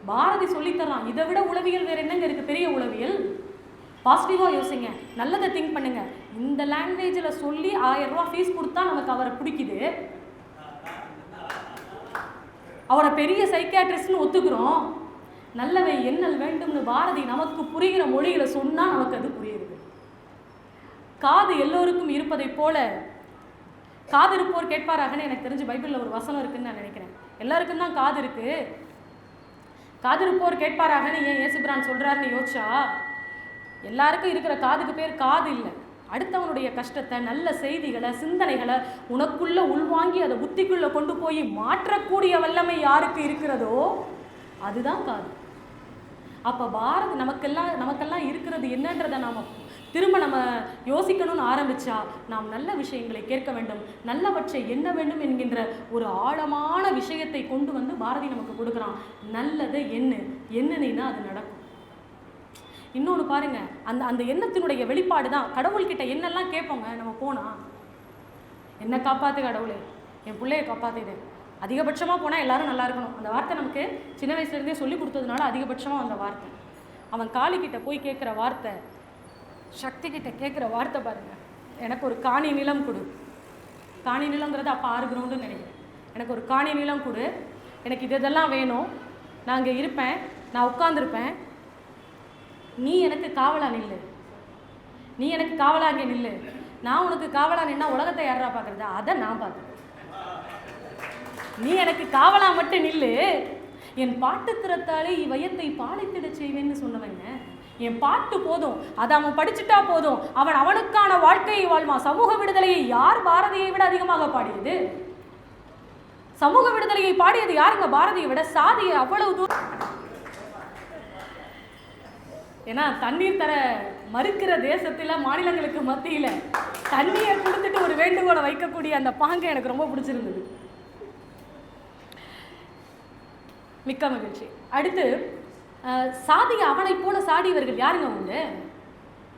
A: பாரதி சொல்லித்தரலாம். இதை விட உளவியல் வேற என்னங்க இருக்கு? பெரிய உளவியல். பாசிட்டிவாக யோசிங்க, நல்லதை திங்க் பண்ணுங்க. இந்த லாங்குவேஜில் சொல்லி 1000 ரூபா ஃபீஸ் கொடுத்தா நமக்கு அவரை பிடிக்குது, அவரை பெரிய சைக்கியாட்ரிஸ்ட்னு ஒத்துக்கிறோம். நல்லவை எண்ணல் வேண்டும்னு பாரதி நமக்கு புரிகிற மொழிகளை சொன்னால் நமக்கு அது புரியுது. காது எல்லோருக்கும் இருப்பதை போல காது இருப்போர் கேட்பாராகன்னு எனக்கு தெரிஞ்சு பைபிளில் ஒரு வசனம் இருக்குன்னு நான் நினைக்கிறேன். எல்லாருக்கும் தான் காது இருக்கு, காது இருப்போர் கேட்பாராகன்னு ஏன் இயேசுபிரான் சொல்றாருன்னு யோசிச்சா, எல்லாருக்கும் இருக்கிற காதுக்கு பேர் காது இல்லை. அடுத்தவனுடைய கஷ்டத்தை, நல்ல செய்திகளை, சிந்தனைகளை உனக்குள்ள உள்வாங்கி அதை புத்திக்குள்ள கொண்டு போய் மாற்றக்கூடிய வல்லமை யாருக்கு இருக்கிறதோ அதுதான் காது. அப்போ பாரதி நமக்கெல்லாம் இருக்கிறது என்னன்றதை நாம் திரும்ப நம்ம யோசிக்கணும்னு ஆரம்பிச்சா, நாம் நல்ல விஷயங்களை கேட்க வேண்டும், நல்லவற்றை எண்ண வேண்டும் என்கின்ற ஒரு ஆழமான விஷயத்தை கொண்டு வந்து பாரதி நமக்கு கொடுக்குறான். நல்லதை எண்ணினா அது நடக்கும். இன்னொன்று பாருங்க, அந்த எண்ணத்தினுடைய வெளிப்பாடு தான். கடவுள்கிட்ட என்னெல்லாம் கேட்போங்க நம்ம போனால், என்னை காப்பாற்று கடவுளே, என் பிள்ளையை காப்பாற்றுது. அதிகபட்சமாக போனால் எல்லாரும் நல்லா இருக்கணும். அந்த வார்த்தை நமக்கு சின்ன வயசுலேருந்தே சொல்லி கொடுத்ததுனால அதிகபட்சமாக அந்த வார்த்தை. அவன் காளிக்கிட்ட போய் கேட்குற வார்த்தை, சக்தி கிட்ட கேட்குற வார்த்தை பாருங்க, எனக்கு ஒரு காணி நிலம் கொடு. காணி நிலங்கிறது அப்போ 6 கிரவுண்டுன்னு நினைக்கிறேன். எனக்கு ஒரு காணி நிலம் கொடு, எனக்கு இதெல்லாம் வேணும், நான் அங்கே இருப்பேன், நான் உட்காந்துருப்பேன், நீ எனக்கு காவலா நில்லு, நீ எனக்கு காவலா அங்கே நில்லு. நான் உனக்கு காவலா நின்னா உலகத்தை யாரா பார்க்குறதா? அதை நான் பார்க்குறேன். நீ எனக்கு காவலா மட்டும் நில்லு, என் பாட்டுத்திறத்தாலே இவ்வையத்தை பாலைத்திட செய்வேன்னு சொன்னவங்க. என் பாட்டு போதும், அதை அவன் படிச்சுட்டா போதும், அவன் அவனுக்கான வாழ்க்கையை வாழ்வான். சமூக விடுதலையை யார் பாரதியை விட அதிகமாக பாடியது? சமூக விடுதலையை பாடியது யாருங்க பாரதியை விட? சாதியை அவ்வளவு தூரம். ஏன்னா தண்ணீர் தர மறுக்கிற தேசத்துல, மாநிலங்களுக்கு மத்தியில தண்ணீரை கொடுத்துட்டு ஒரு வேண்டுகோளை வைக்கக்கூடிய அந்த பாங்க எனக்கு ரொம்ப பிடிச்சிருந்தது. மிக்க மகிழ்ச்சி. அடுத்து, சாதியை அவனை போல சாடியவர்கள் யாருங்க உண்டு?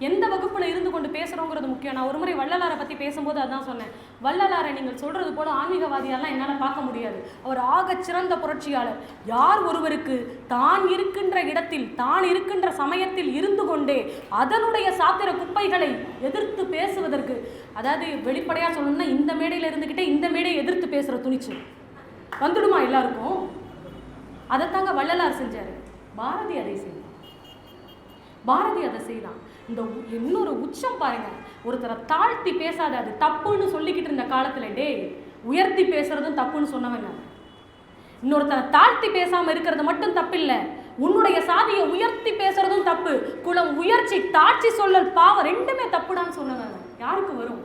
A: எந்த வகுப்புல இருந்து கொண்டு பேசுறோங்கிறது முக்கியம். நான் ஒரு முறை வள்ளலாரை பத்தி பேசும்போது அதான் சொன்னேன். வள்ளலாரை நீங்கள் சொல்றது போல ஆன்மீகவாதியெல்லாம் என்னால் பார்க்க முடியாது. அவர் ஆக சிறந்த புரட்சியாளர். யார் ஒருவருக்கு தான் இருக்கின்ற இடத்தில், தான் இருக்கின்ற சமயத்தில் இருந்து கொண்டே அதனுடைய சாத்திர குப்பைகளை எதிர்த்து பேசுவதற்கு, அதாவது வெளிப்படையா சொல்லணும்னா இந்த மேடையில இருந்துகிட்டே இந்த மேடையை எதிர்த்து பேசுற துணிச்சு வந்துடுமா எல்லாருக்கும்? அதைத்தாங்க வள்ளலார் செஞ்சாரு. பாரதி அதை செய்தான். பாரதி அதை செய்தான். இந்த இன்னொரு உச்சம் பாருங்க, ஒருத்தரை தாழ்த்தி பேசாத, அது தப்புன்னு சொல்லிக்கிட்டு இருந்த காலத்துல டே உயர்த்தி பேசுறதும் தப்புன்னு சொன்னவங்க. இன்னொருத்தரை தாழ்த்தி பேசாம இருக்கிறது மட்டும் தப்பு இல்லை, உன்னுடைய சாதியை உயர்த்தி பேசுறதும் தப்பு. குலம் உயர்ச்சி தாட்சி சொல்லல் பாவம் ரெண்டுமே தப்புடான்னு சொன்னவங்க. யாருக்கு வரும்?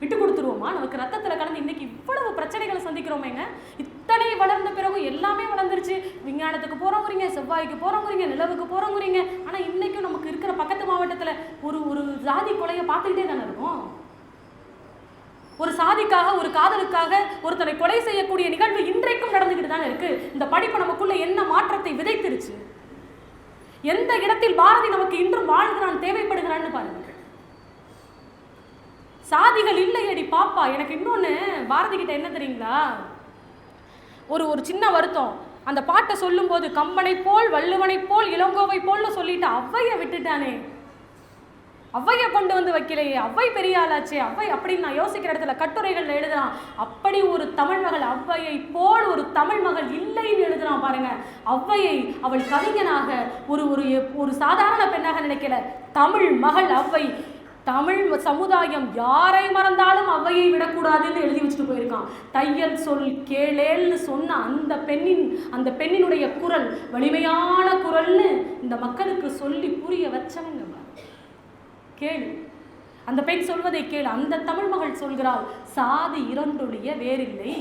A: விட்டு கொடுத்துருவோமா? நமக்கு ரத்தத்துல கலந்து இன்னைக்கு இவ்வளவு பிரச்சனைகளை சந்திக்கிறோமேங்க. இத்தனை வளர்ந்த பிறகு எல்லாமே வளர்ந்துருச்சு. விஞ்ஞானத்துக்கு போறோங்கிறீங்க, செவ்வாய்க்கு போறோங்கிறீங்க, நிலவுக்கு போறோங்கிறீங்க. ஆனா இன்னைக்கும் நமக்கு இருக்கிற பக்கத்து மாவட்டத்துல ஒரு சாதி கொலையை பார்த்துக்கிட்டே தானே இருக்கும். ஒரு சாதிக்காக, ஒரு காதலுக்காக ஒருத்தனை கொலை செய்யக்கூடிய நிகழ்வு இன்றைக்கும் நடந்துகிட்டு தானே இருக்கு. இந்த படிப்பு நமக்குள்ள என்ன மாற்றத்தை விதைத்திருச்சு? எந்த இடத்தில் பாரதி நமக்கு இன்றும் வாழ்கிறான், தேவைப்படுகிறான்னு பாருங்க. சாதிகள் இல்லையடி பாப்பா. எனக்கு இன்னொன்று பாரதி கிட்ட என்ன தெரியுங்களா, ஒரு சின்ன வருத்தம். அந்த பாட்டை சொல்லும் போது கம்பனை போல் வள்ளுவனை போல் இளங்கோவை போல்னு சொல்லிட்டு அவ்வையை விட்டுட்டானே, அவ்வையை கொண்டு வந்து வைக்கலையே, அவ்வை பெரிய ஆளாச்சே, அவ்வை அப்படின்னு நான் யோசிக்கிற இடத்துல கட்டுரைகள் எழுதுறான். அப்படி ஒரு தமிழ் மகள், அவ்வையை போல் ஒரு தமிழ் மகள் இல்லைன்னு எழுதுறான் பாருங்க. அவ்வையை அவள் கவிஞனாக, ஒரு சாதாரண பெண்ணாக நினைக்கல. தமிழ் மகள் அவ்வை. தமிழ் சமுதாயம் யாரை மறந்தாலும் அவ்வையை விடக்கூடாதுன்னு எழுதி வச்சுட்டு போயிருக்கான். தையல் சொல் கேளேல்னு சொன்ன அந்த பெண்ணினுடைய குரல் வலிமையான குரல்னு இந்த மக்களுக்கு சொல்லி புரிய வச்சவங்க. கேளு, அந்த பெண் சொல்வதை கேளு. அந்த தமிழ் மகள் சொல்கிறாள், சாதி இரண்டொழிய வேறில்லை.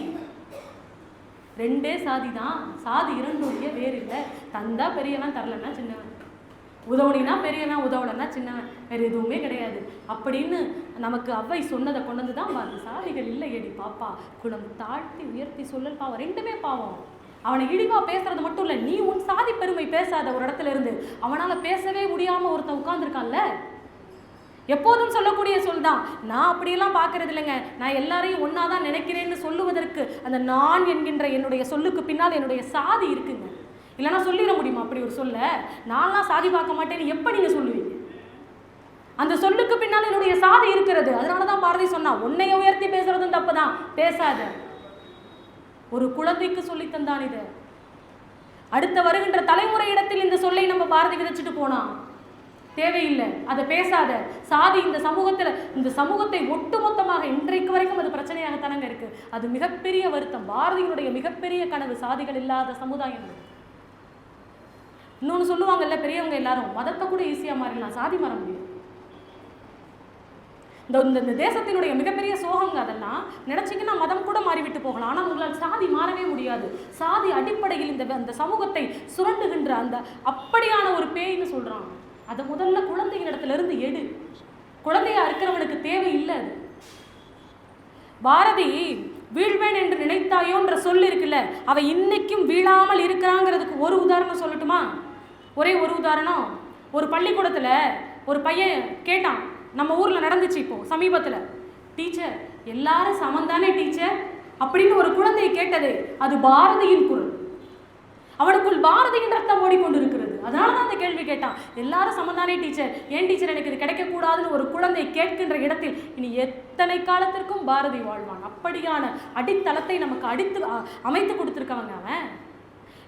A: ரெண்டே சாதி தான், சாதி இரண்டொழிய வேறில்லை. தந்தா பெரியவன், தரலன்னா சின்னவன், உதவுனா பெரியவன், உதவலன்னா சின்னவன், வேறு எதுவுமே கிடையாது அப்படின்னு நமக்கு அவ்வை சொன்னதை கொண்டு வந்து தான் பாருங்க. சாதிகள் இல்லை எடி பாப்பா, குலம் தாழ்த்தி உயர்த்தி சொல்லல் பாவம் ரெண்டுமே பாவம். அவனை இழிவா பேசுறது மட்டும் இல்லை, நீ உன் சாதி பெருமை பேசாத. ஒரு இடத்துல இருந்து அவனால பேசவே முடியாம ஒருத்தன் உட்கார்ந்துருக்கான்ல, எப்போதும் சொல்லக்கூடிய சொல் தான். நான் அப்படியெல்லாம் பார்க்கறது இல்லைங்க, நான் எல்லாரையும் ஒன்னா தான் நினைக்கிறேன்னு சொல்லுவதற்கு அந்த நான் என்கின்ற என்னுடைய சொல்லுக்கு பின்னால் என்னுடைய சாதி இருக்குங்க. இல்லைன்னா சொல்லிட முடியுமா அப்படி ஒரு சொல்ல? நான்லாம் சாதி பார்க்க மாட்டேன்னு எப்போ நீங்கள் சொல்லுவீங்க? அந்த சொல்லுக்கு பின்னால் என்னுடைய சாதி இருக்கிறது. அதனால தான் பாரதி சொன்னா, உன்னைய உயர்த்தி பேசுறதும் தப்பு தான், பேசாத. ஒரு குழந்தைக்கு சொல்லித்தந்தான் இதை. அடுத்த வருகின்ற தலைமுறை இடத்தில் இந்த சொல்லை நம்ம பாரதி விதைச்சிட்டு போனா தேவையில்லை, அதை பேசாத. சாதி இந்த சமூகத்தை ஒட்டுமொத்தமாக இன்றைக்கு வரைக்கும் அது பிரச்சனையாகத்தானங்க இருக்கு. அது மிகப்பெரிய வருத்தம். பாரதியினுடைய மிகப்பெரிய கனவு சாதிகள் இல்லாத சமுதாயம். இன்னொன்று சொல்லுவாங்கல்ல பெரியவங்க எல்லாரும், மதத்தை கூட ஈஸியா மாறிடலாம், சாதி மாற முடியும். இந்த தேசத்தினுடைய மிகப்பெரிய சோகங்க அதெல்லாம். நினைச்சிங்கன்னா மதம் கூட மாறிவிட்டு போகலாம், ஆனால் உங்களால் சாதி மாறவே முடியாது. சாதி அடிப்படையில் இந்த சமூகத்தை சுரண்டுகின்ற அந்த அப்படியான ஒரு பேய்னு சொல்றாங்க. அதை முதல்ல குழந்தையின் இடத்துல இருந்து எடு. குழந்தையா இருக்கிறவனுக்கு தேவை இல்லை அது. பாரதி வீழ்வேன் என்று நினைத்தாயோன்ற சொல் இருக்குல்ல, அவ இன்னைக்கும் வீழாமல் இருக்கிறாங்கிறதுக்கு ஒரு உதாரணம் சொல்லட்டுமா? ஒரே ஒரு உதாரணம். ஒரு பள்ளிக்கூடத்துல ஒரு பையன் கேட்டான், நம்ம ஊர்ல நடந்துச்சு இப்போ சமீபத்துல, டீச்சர் எல்லாரும் சமந்தானே டீச்சர் அப்படின்னு ஒரு குழந்தை கேட்டதே, அது பாரதியின் குரல். அவனுக்குள் பாரதியின் ரத்தம் ஓடிக்கொண்டிருக்கிறது. அதனால தான் அந்த கேள்வி கேட்டான், எல்லாரும் சமந்தானே டீச்சர், ஏன் டீச்சர் எனக்கு இது கிடைக்கக்கூடாதுன்னு ஒரு குழந்தை கேட்கின்ற இடத்தில் இனி எத்தனை காலத்திற்கும் பாரதி வாழ்வான். அப்படியான அடித்தளத்தை நமக்கு அமைத்து கொடுத்துருக்கவங்க. அவன்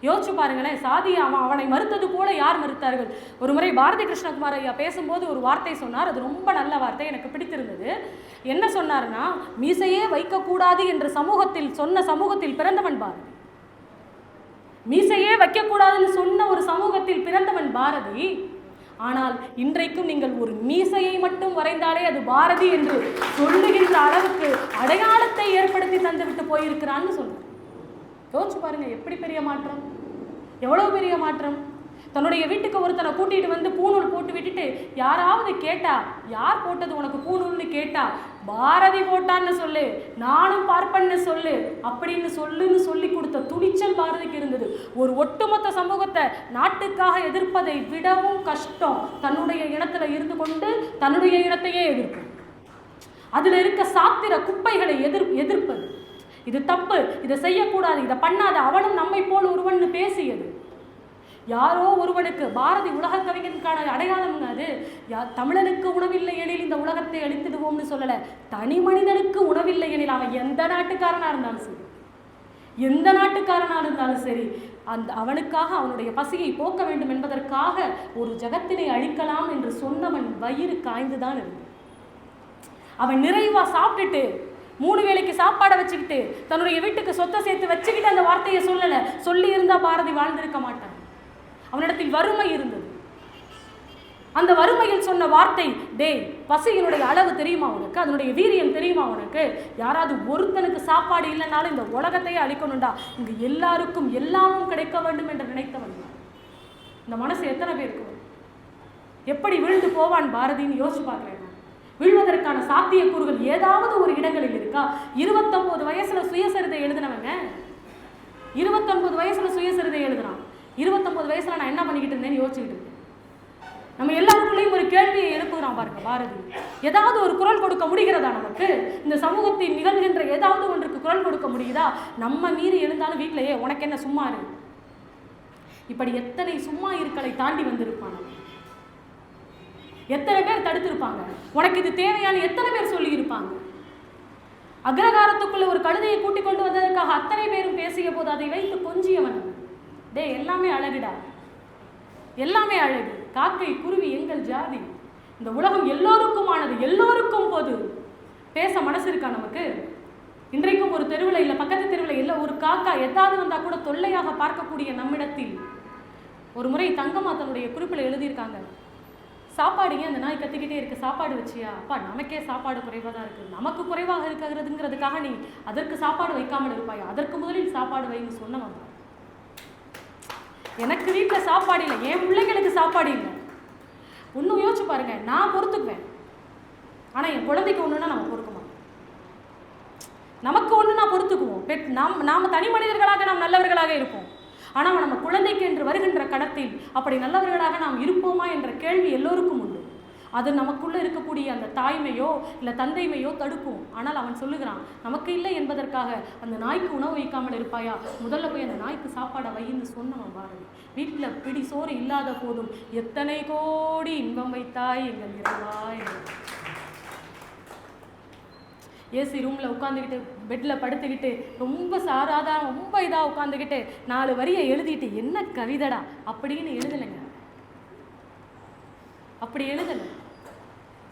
A: யோசிச்சு பாருங்களேன். சாதி அவனை மறுத்தது போல யார் மறுத்தார்கள்? ஒரு முறை பாரதி கிருஷ்ணகுமார் ஐயா பேசும்போது ஒரு வார்த்தை சொன்னார், அது ரொம்ப நல்ல வார்த்தை, எனக்கு பிடித்திருந்தது. என்ன சொன்னார்னா, மீசையே வைக்கக்கூடாது என்று சமூகத்தில் பிறந்தவன் பாரதி. மீசையே வைக்கக்கூடாதுன்னு சொன்ன ஒரு சமூகத்தில் பிறந்தவன் பாரதி. ஆனால் இன்றைக்கும் நீங்கள் ஒரு மீசையை மட்டும் வரைந்தாலே அது பாரதி என்று சொல்லுகின்ற அளவுக்கு அடையாளத்தை ஏற்படுத்தி தந்துவிட்டு போயிருக்கிறான்னு சொல்றார். யோசிச்சு பாருங்க, எப்படி பெரிய மாற்றம், எவ்வளவு பெரிய மாற்றம். தன்னுடைய வீட்டுக்கு ஒருத்தனை கூட்டிட்டு வந்து பூநூல் போட்டு விட்டுட்டு யாராவது கேட்டா, யார் போட்டது உனக்கு பூநூல்னு கேட்டா, பாரதி போட்டான்னு சொல்லு, நானும் பார்ப்பன்னு சொல்லு அப்படின்னு சொல்லி கொடுத்த துணிச்சல் பாரதிக்கு இருந்தது. ஒரு ஒட்டுமொத்த சமூகத்தை நாட்டுக்காக எதிர்ப்பதை விடவும் கஷ்டம் தன்னுடைய இனத்துல இருந்து கொண்டு தன்னுடைய இனத்தையே எதிர்ப்பு. அதுல இருக்க சாத்திர குப்பைகளை எதிர்ப்பது. இது தப்பு, இதை செய்யக்கூடாது, இதை பண்ணாத, அவனும் நம்மை போல் ஒருவன் பேசியது. யாரோ ஒருவனுக்கு பாரதி உலக கவிஞனுக்கான அடையாளம் அது. தமிழனுக்கு உணவில்லை எனில் இந்த உலகத்தை அழித்திடுவோம்னு சொல்லல. தனி மனிதனுக்கு உணவில்லை எனில் அவன் எந்த நாட்டுக்காரனா இருந்தாலும் சரி, எந்த நாட்டுக்காரனா இருந்தாலும் சரி, அவனுக்காக அவனுடைய பசியை போக்க வேண்டும் என்பதற்காக ஒரு ஜகத்தினை அழிக்கலாம் என்று சொன்னவன் வயிறு காய்ந்துதான் இருந்து, அவன் நிறைவா சாப்பிட்டுட்டு 3 வேளைக்கு சாப்பாடை வச்சுக்கிட்டு தன்னுடைய வீட்டுக்கு சொத்தை சேர்த்து வச்சுக்கிட்டு அந்த வார்த்தையை சொல்லல. சொல்லி இருந்தா பாரதி வாழ்ந்திருக்க மாட்டான். அவனிடத்தில் வறுமை இருந்தது. அந்த வறுமையில் சொன்ன வார்த்தை, டேய் பசியினுடைய அளவு தெரியுமா உனக்கு, அதனுடைய வீரியம் தெரியுமா உனக்கு, யாராவது ஒருத்தனுக்கு சாப்பாடு இல்லைனாலும் இந்த உலகத்தையே அழிக்கணும்டா, இங்கு எல்லாருக்கும் எல்லாமும் கிடைக்க வேண்டும் என்று நினைத்தவன். இந்த மனசு எத்தனை பேருக்கு எப்படி விழுந்து போவான் பாரதின்னு யோசிச்சு பார்க்கிறேன். விழுவதற்கான சாத்தியக்கூறுகள் ஏதாவது ஒரு இடங்களில் இருக்கா? 29 வயசுல சுயசரிதை எழுதினவங்க, 29 வயசுல சுயசரிதை எழுதுறான். 29 வயசுல நான் என்ன பண்ணிக்கிட்டு இருந்தேன்னு யோசிச்சுக்கிட்டு இருக்கேன். நம்ம எல்லாருக்குள்ளேயும் ஒரு கேள்வியை எழுப்புகிறான் பாருங்க பாரதி. ஏதாவது ஒரு குரல் கொடுக்க முடிகிறதா நமக்கு? இந்த சமூகத்தில் நிகழ்கின்ற ஏதாவது ஒன்றுக்கு குரல் கொடுக்க முடியுதா? நம்ம மீறி எழுந்தாலும் வீட்டிலேயே உனக்கு என்ன சும்மா இரு, இப்படி எத்தனை சும்மா இருக்கலை தாண்டி வந்திருப்பான். எத்தனை பேர் தடுத்திருப்பாங்க, உனக்கு இது தேவையான எத்தனை பேர் சொல்லி இருப்பாங்க. அக்ரகாரத்துக்குள்ள ஒரு கழுதையை கூட்டிக் கொண்டு வந்ததற்காக அத்தனை பேரும் பேசிய போது அதை வைத்து கொஞ்சியவன், டே எல்லாமே அழகுடா, எல்லாமே அழகு, காக்கை குருவி எங்கள் ஜாதி, இந்த உலகம் எல்லோருக்குமானது, எல்லோருக்கும் பொது. பேச மனசு இருக்கா நமக்கு? இன்றைக்கும் ஒரு தெருவில் இல்லை, பக்கத்து தெருவில் இல்லை, ஒரு காக்கா எதாவது வந்தால் கூட தொல்லையாக பார்க்கக்கூடிய நம்மிடத்தில் ஒரு முறை தங்கம்மா தன்னுடைய குறிப்பில் எழுதியிருக்காங்க, சாப்பாடுங்க அந்த நாய் கத்திக்கிட்டே இருக்கு, சாப்பாடு வச்சியா? அப்பா நமக்கே சாப்பாடு குறைவாக தான் இருக்குது, நமக்கு குறைவாக இருக்கிறதுங்கிறதுக்காக நீ அதற்கு சாப்பாடு வைக்காமல் இருப்பாயா? அதற்கு முதலில் சாப்பாடு வைன்னு சொன்னவன். எனக்கு வீட்டில் சாப்பாடு இல்லை, என் பிள்ளைங்களுக்கு சாப்பாடு இல்லை. ஒன்றும் யோசிச்சு பாருங்க, நான் பொறுத்துக்குவேன், ஆனால் என் குழந்தைக்கு ஒன்றுனா நம்ம பொறுக்க மாட்டோம். நமக்கு ஒன்று நான் பொறுத்துக்குவோம், நாம் தனி மனிதர்களாக நாம் நல்லவர்களாக இருப்போம். ஆனால் நம்ம குழந்தைக்கு என்று வருகின்ற கடத்தில் அப்படி நல்லவர்களாக நாம் இருப்போமா என்ற கேள்வி எல்லோருக்கும் உண்டு. அது நமக்குள்ளே இருக்கக்கூடிய அந்த தாய்மையோ இல்லை தந்தைமையோ தடுக்கும். ஆனால் அவன் சொல்லுகிறான், நமக்கு இல்லை என்பதற்காக அந்த நாய்க்கு உணவு வைக்காமல் இருப்பாயா? முதல்ல போய் அந்த நாய்க்கு சாப்பாடை வைன்னு சொன்னவன் பாரதி. வீட்டில் பிடி சோறு இல்லாத போதும் எத்தனை கோடி இன்பம் வைத்தாய் எங்கள் இறைவாய். ஏசி ரூமில் உட்காந்துக்கிட்டு பெட்டில் படுத்துக்கிட்டு ரொம்ப சாராதான் ரொம்ப இதாக உட்காந்துக்கிட்டு 4 வரியை எழுதிட்டு என்ன கவிதடா அப்படின்னு எழுதலைங்க. அப்படி எழுதலை.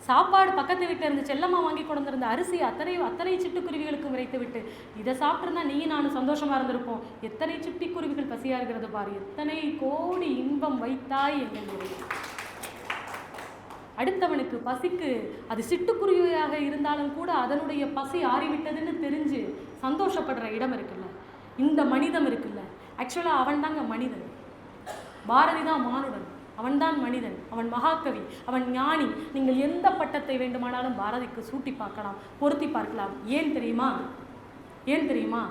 A: சாப்பாடு பக்கத்து வீட்டில் இருந்து செல்லம்மா வாங்கி கொண்டு வந்த அரிசி அத்தனை சிட்டுக்குருவிகளுக்கும் விரைத்து விட்டு இதை சாப்பிட்ருந்தா நீ நானும் சந்தோஷமாக இருந்திருப்போம். எத்தனை சிட்டுக்குருவிகள் பசியாக இருக்கிறது பாரு, எத்தனை கோடி இன்பம் வைத்தாய் எங்கள். அடுத்தவனுக்கு பசிக்கு அது சிட்டுக்குருவியாக இருந்தாலும் கூட அதனுடைய பசி ஆறிவிட்டதுன்னு தெரிஞ்சு சந்தோஷப்படுற இடம் இருக்குல்ல, இந்த மனிதம் இருக்குல்ல, ஆக்சுவலாக அவன் தாங்க மனிதன். பாரதி தான் மானுடன், அவன்தான் மனிதன், அவன் மகாகவி, அவன் ஞானி. நீங்கள் எந்த பட்டத்தை வேண்டுமானாலும் பாரதிக்கு சூட்டி பார்க்கலாம், பொருத்தி பார்க்கலாம். ஏன் தெரியுமா?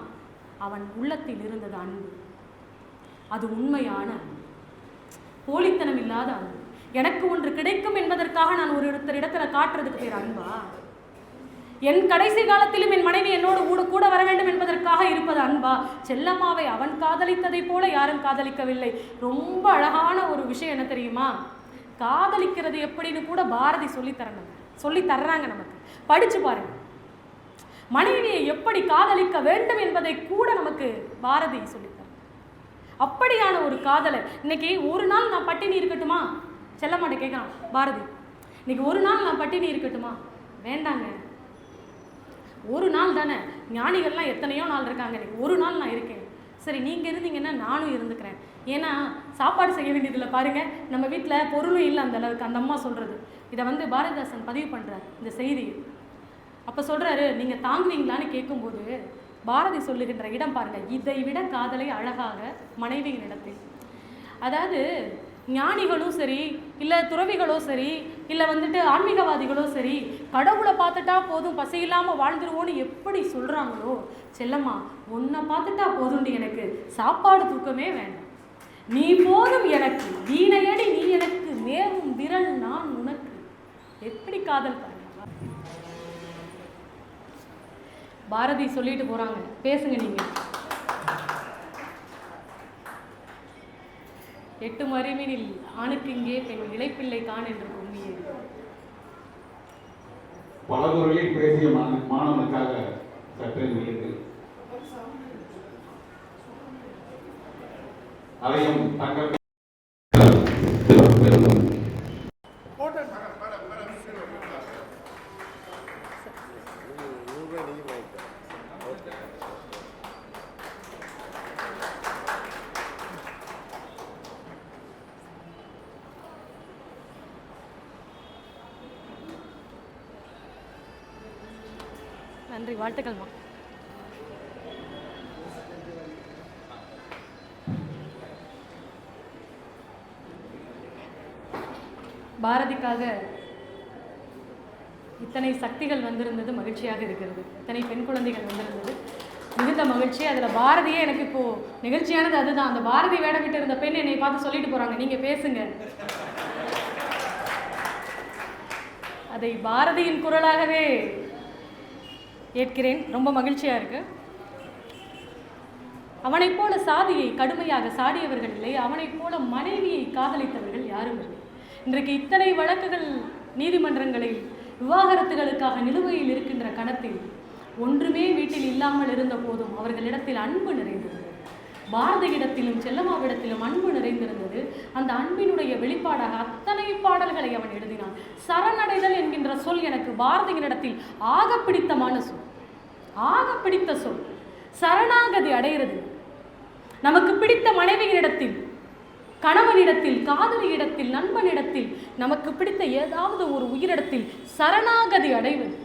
A: அவன் உள்ளத்தில் இருந்தது அன்பு. அது உண்மையான போலித்தனம் இல்லாத அன்பு. எனக்கு ஒன்று கிடைக்கும் என்பதற்காக நான் ஒரு இடத்துல காட்டுறதுக்கு பேர் அன்பா? என் கடைசி காலத்திலும் என் மனைவி என்னோடு கூட வர வேண்டும் என்பதற்காக இருப்பது அன்பா? செல்லம்மாவை அவன் காதலித்ததை போல யாரும் காதலிக்கவில்லை. ரொம்ப அழகான ஒரு விஷயம் என்ன தெரியுமா? காதலிக்கிறது எப்படின்னு கூட பாரதி சொல்லி தர்றாங்க நமக்கு. படிச்சு பாருங்க. மனைவியை எப்படி காதலிக்க வேண்டும் என்பதை கூட நமக்கு பாரதி சொல்லித்தர. அப்படியான ஒரு காதலை இன்னைக்கு ஒரு நாள் நான் பட்டினி இருக்கட்டுமா? செல்லம்மாட்ட கேட்கலாம் பாரதி, இன்னைக்கு ஒரு நாள் நான் பட்டினி இருக்கட்டுமா? வேண்டாங்க, ஒரு நாள் தானே, ஞானிகள்லாம் எத்தனையோ நாள் இருக்காங்க, இன்னைக்கு ஒரு நாள் நான் இருக்கேன். சரி, நீங்கள் இருந்தீங்கன்னா நானும் இருந்துக்கிறேன். ஏன்னா சாப்பாடு செய்ய வேண்டியதில்லை பாருங்கள், நம்ம வீட்டில் பொருளும் இல்லை அந்த அளவுக்கு. அந்த அம்மா சொல்கிறது இதை பாரதிதாசன் பதிவு பண்ணுறார் இந்த செய்தியை. அப்போ சொல்கிறாரு, நீங்கள் தாங்குவீங்களான்னு கேட்கும்போது பாரதி சொல்லுகின்ற இடம் பாருங்கள், இதை விட காதலை அழகாக மனைவியின் இடத்தில். அதாவது ஞானிகளும் சரி, இல்லை துறவிகளோ சரி, இல்லை ஆன்மீகவாதிகளோ சரி, கடவுளை பார்த்துட்டா போதும் பசியில்லாமல் வாழ்ந்துருவோன்னு எப்படி சொல்கிறாங்களோ, செல்லம்மா உன்னை பார்த்துட்டா போதும்டி, எனக்கு சாப்பாடு தூக்கமே வேண்டாம், நீ போதும் எனக்கு, வீணையடி நீ எனக்கு, மேவும் விரல் நான் உனக்கு. எப்படி காதல் பாருங்க. பாரதி சொல்லிட்டு போறாங்க, பேசுங்க நீங்க. 8 மறிவினில் ஆணுக்கு இங்கே பெண் இளைப்பிள்ளை கான் என்று பொங்கியே.
B: பல துறையில் பேசிய மாணவனுக்காக சற்றே நிலைத்து அதையும் தங்கள்
A: நன்றி, வாழ்த்துக்கள்மா. பாரதிக்காக இத்தனை சக்திகள் வந்திருந்தது மகிழ்ச்சியாக இருக்கிறது. இத்தனை பெண் குழந்தைகள் வந்திருந்தது மிகுந்த மகிழ்ச்சி. அதில் பாரதியே எனக்கு இப்போது நிகழ்ச்சியானது அதுதான். அந்த பாரதி வேடம் விட்டு இருந்த பெண் என்னை பார்த்து சொல்லிட்டு போகிறாங்க, நீங்கள் பேசுங்க. அதை பாரதியின் குரலாகவே ஏற்கிறேன். ரொம்ப மகிழ்ச்சியாக இருக்கு. அவனைப் போல சாதியை கடுமையாக சாடியவர்கள் இல்லை, அவனைப் போல மனைவியை காதலித்தவர்கள் யாரும் இல்லை. இன்றைக்கு இத்தனை வழக்குகள் நீதிமன்றங்களில் விவாகரத்துகளுக்காக நிலுவையில் இருக்கின்ற கணத்தில் ஒன்றுமே வீட்டில் இல்லாமல் இருந்த போதும் அவர்களிடத்தில் அன்பு நிறைந்திருந்தது. பாரதியிடத்திலும் செல்லம்மாவிடத்திலும் அன்பு நிறைந்திருந்தது. அந்த அன்பினுடைய வெளிப்பாடாக அத்தனை பாடல்களை அவன் எழுதினான். சரணடைதல் என்கின்ற சொல் எனக்கு பாரதியினிடத்தில் ஆக பிடித்தமான சொல், ஆக பிடித்த சொல். சரணாகதி அடைகிறது. நமக்கு பிடித்த மனைவியினிடத்தில், கணவனிடத்தில், காதலியிடத்தில், நண்பனிடத்தில், நமக்கு பிடித்த ஏதாவது ஒரு உயிரிடத்தில் சரணாகதி அடைவது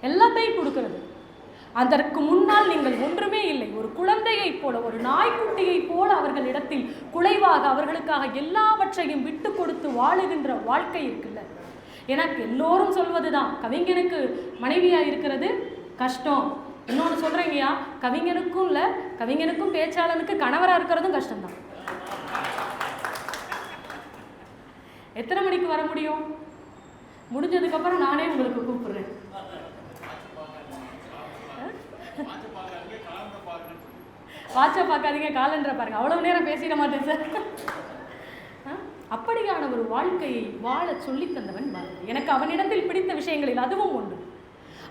A: எல்லாத்தையும் கொடுக்கிறது. அதற்கு முன்னால் நீங்கள் ஒன்றுமே இல்லை. ஒரு குழந்தையைப் போல, ஒரு நாய்க்குட்டியைப் போல அவர்களிடத்தில் குலைவாக அவர்களுக்காக எல்லாவற்றையும் விட்டு கொடுத்து வாழுகின்ற வாழ்க்கை இருக்குல்ல. எனக்கு எல்லோரும் சொல்வதுதான், கவிஞனுக்கு மனைவியாக இருக்கிறது கஷ்டம். இன்னொன்று சொல்கிறீங்கயா, கவிஞனுக்கும் இல்லை, கவிஞனுக்கும் பேச்சாளனுக்கு கணவராக இருக்கிறதும் கஷ்டம்தான். எத்தனை மணிக்கு வர முடியும்? முடிஞ்சதுக்கப்புறம் நானே உங்களுக்கு கூப்பிடுறேன். வாட்சை பார்க்காதீங்க, காலண்டரை பாருங்க. அவ்வளவு நேரம் பேசிட மாட்டேன் சார். அப்படியான ஒரு வாழ்க்கையை வாழ சொல்லி தந்தவன் பாரதி. எனக்கு அவனிடத்தில் பிடித்த விஷயங்களில் அதுவும் ஒன்று.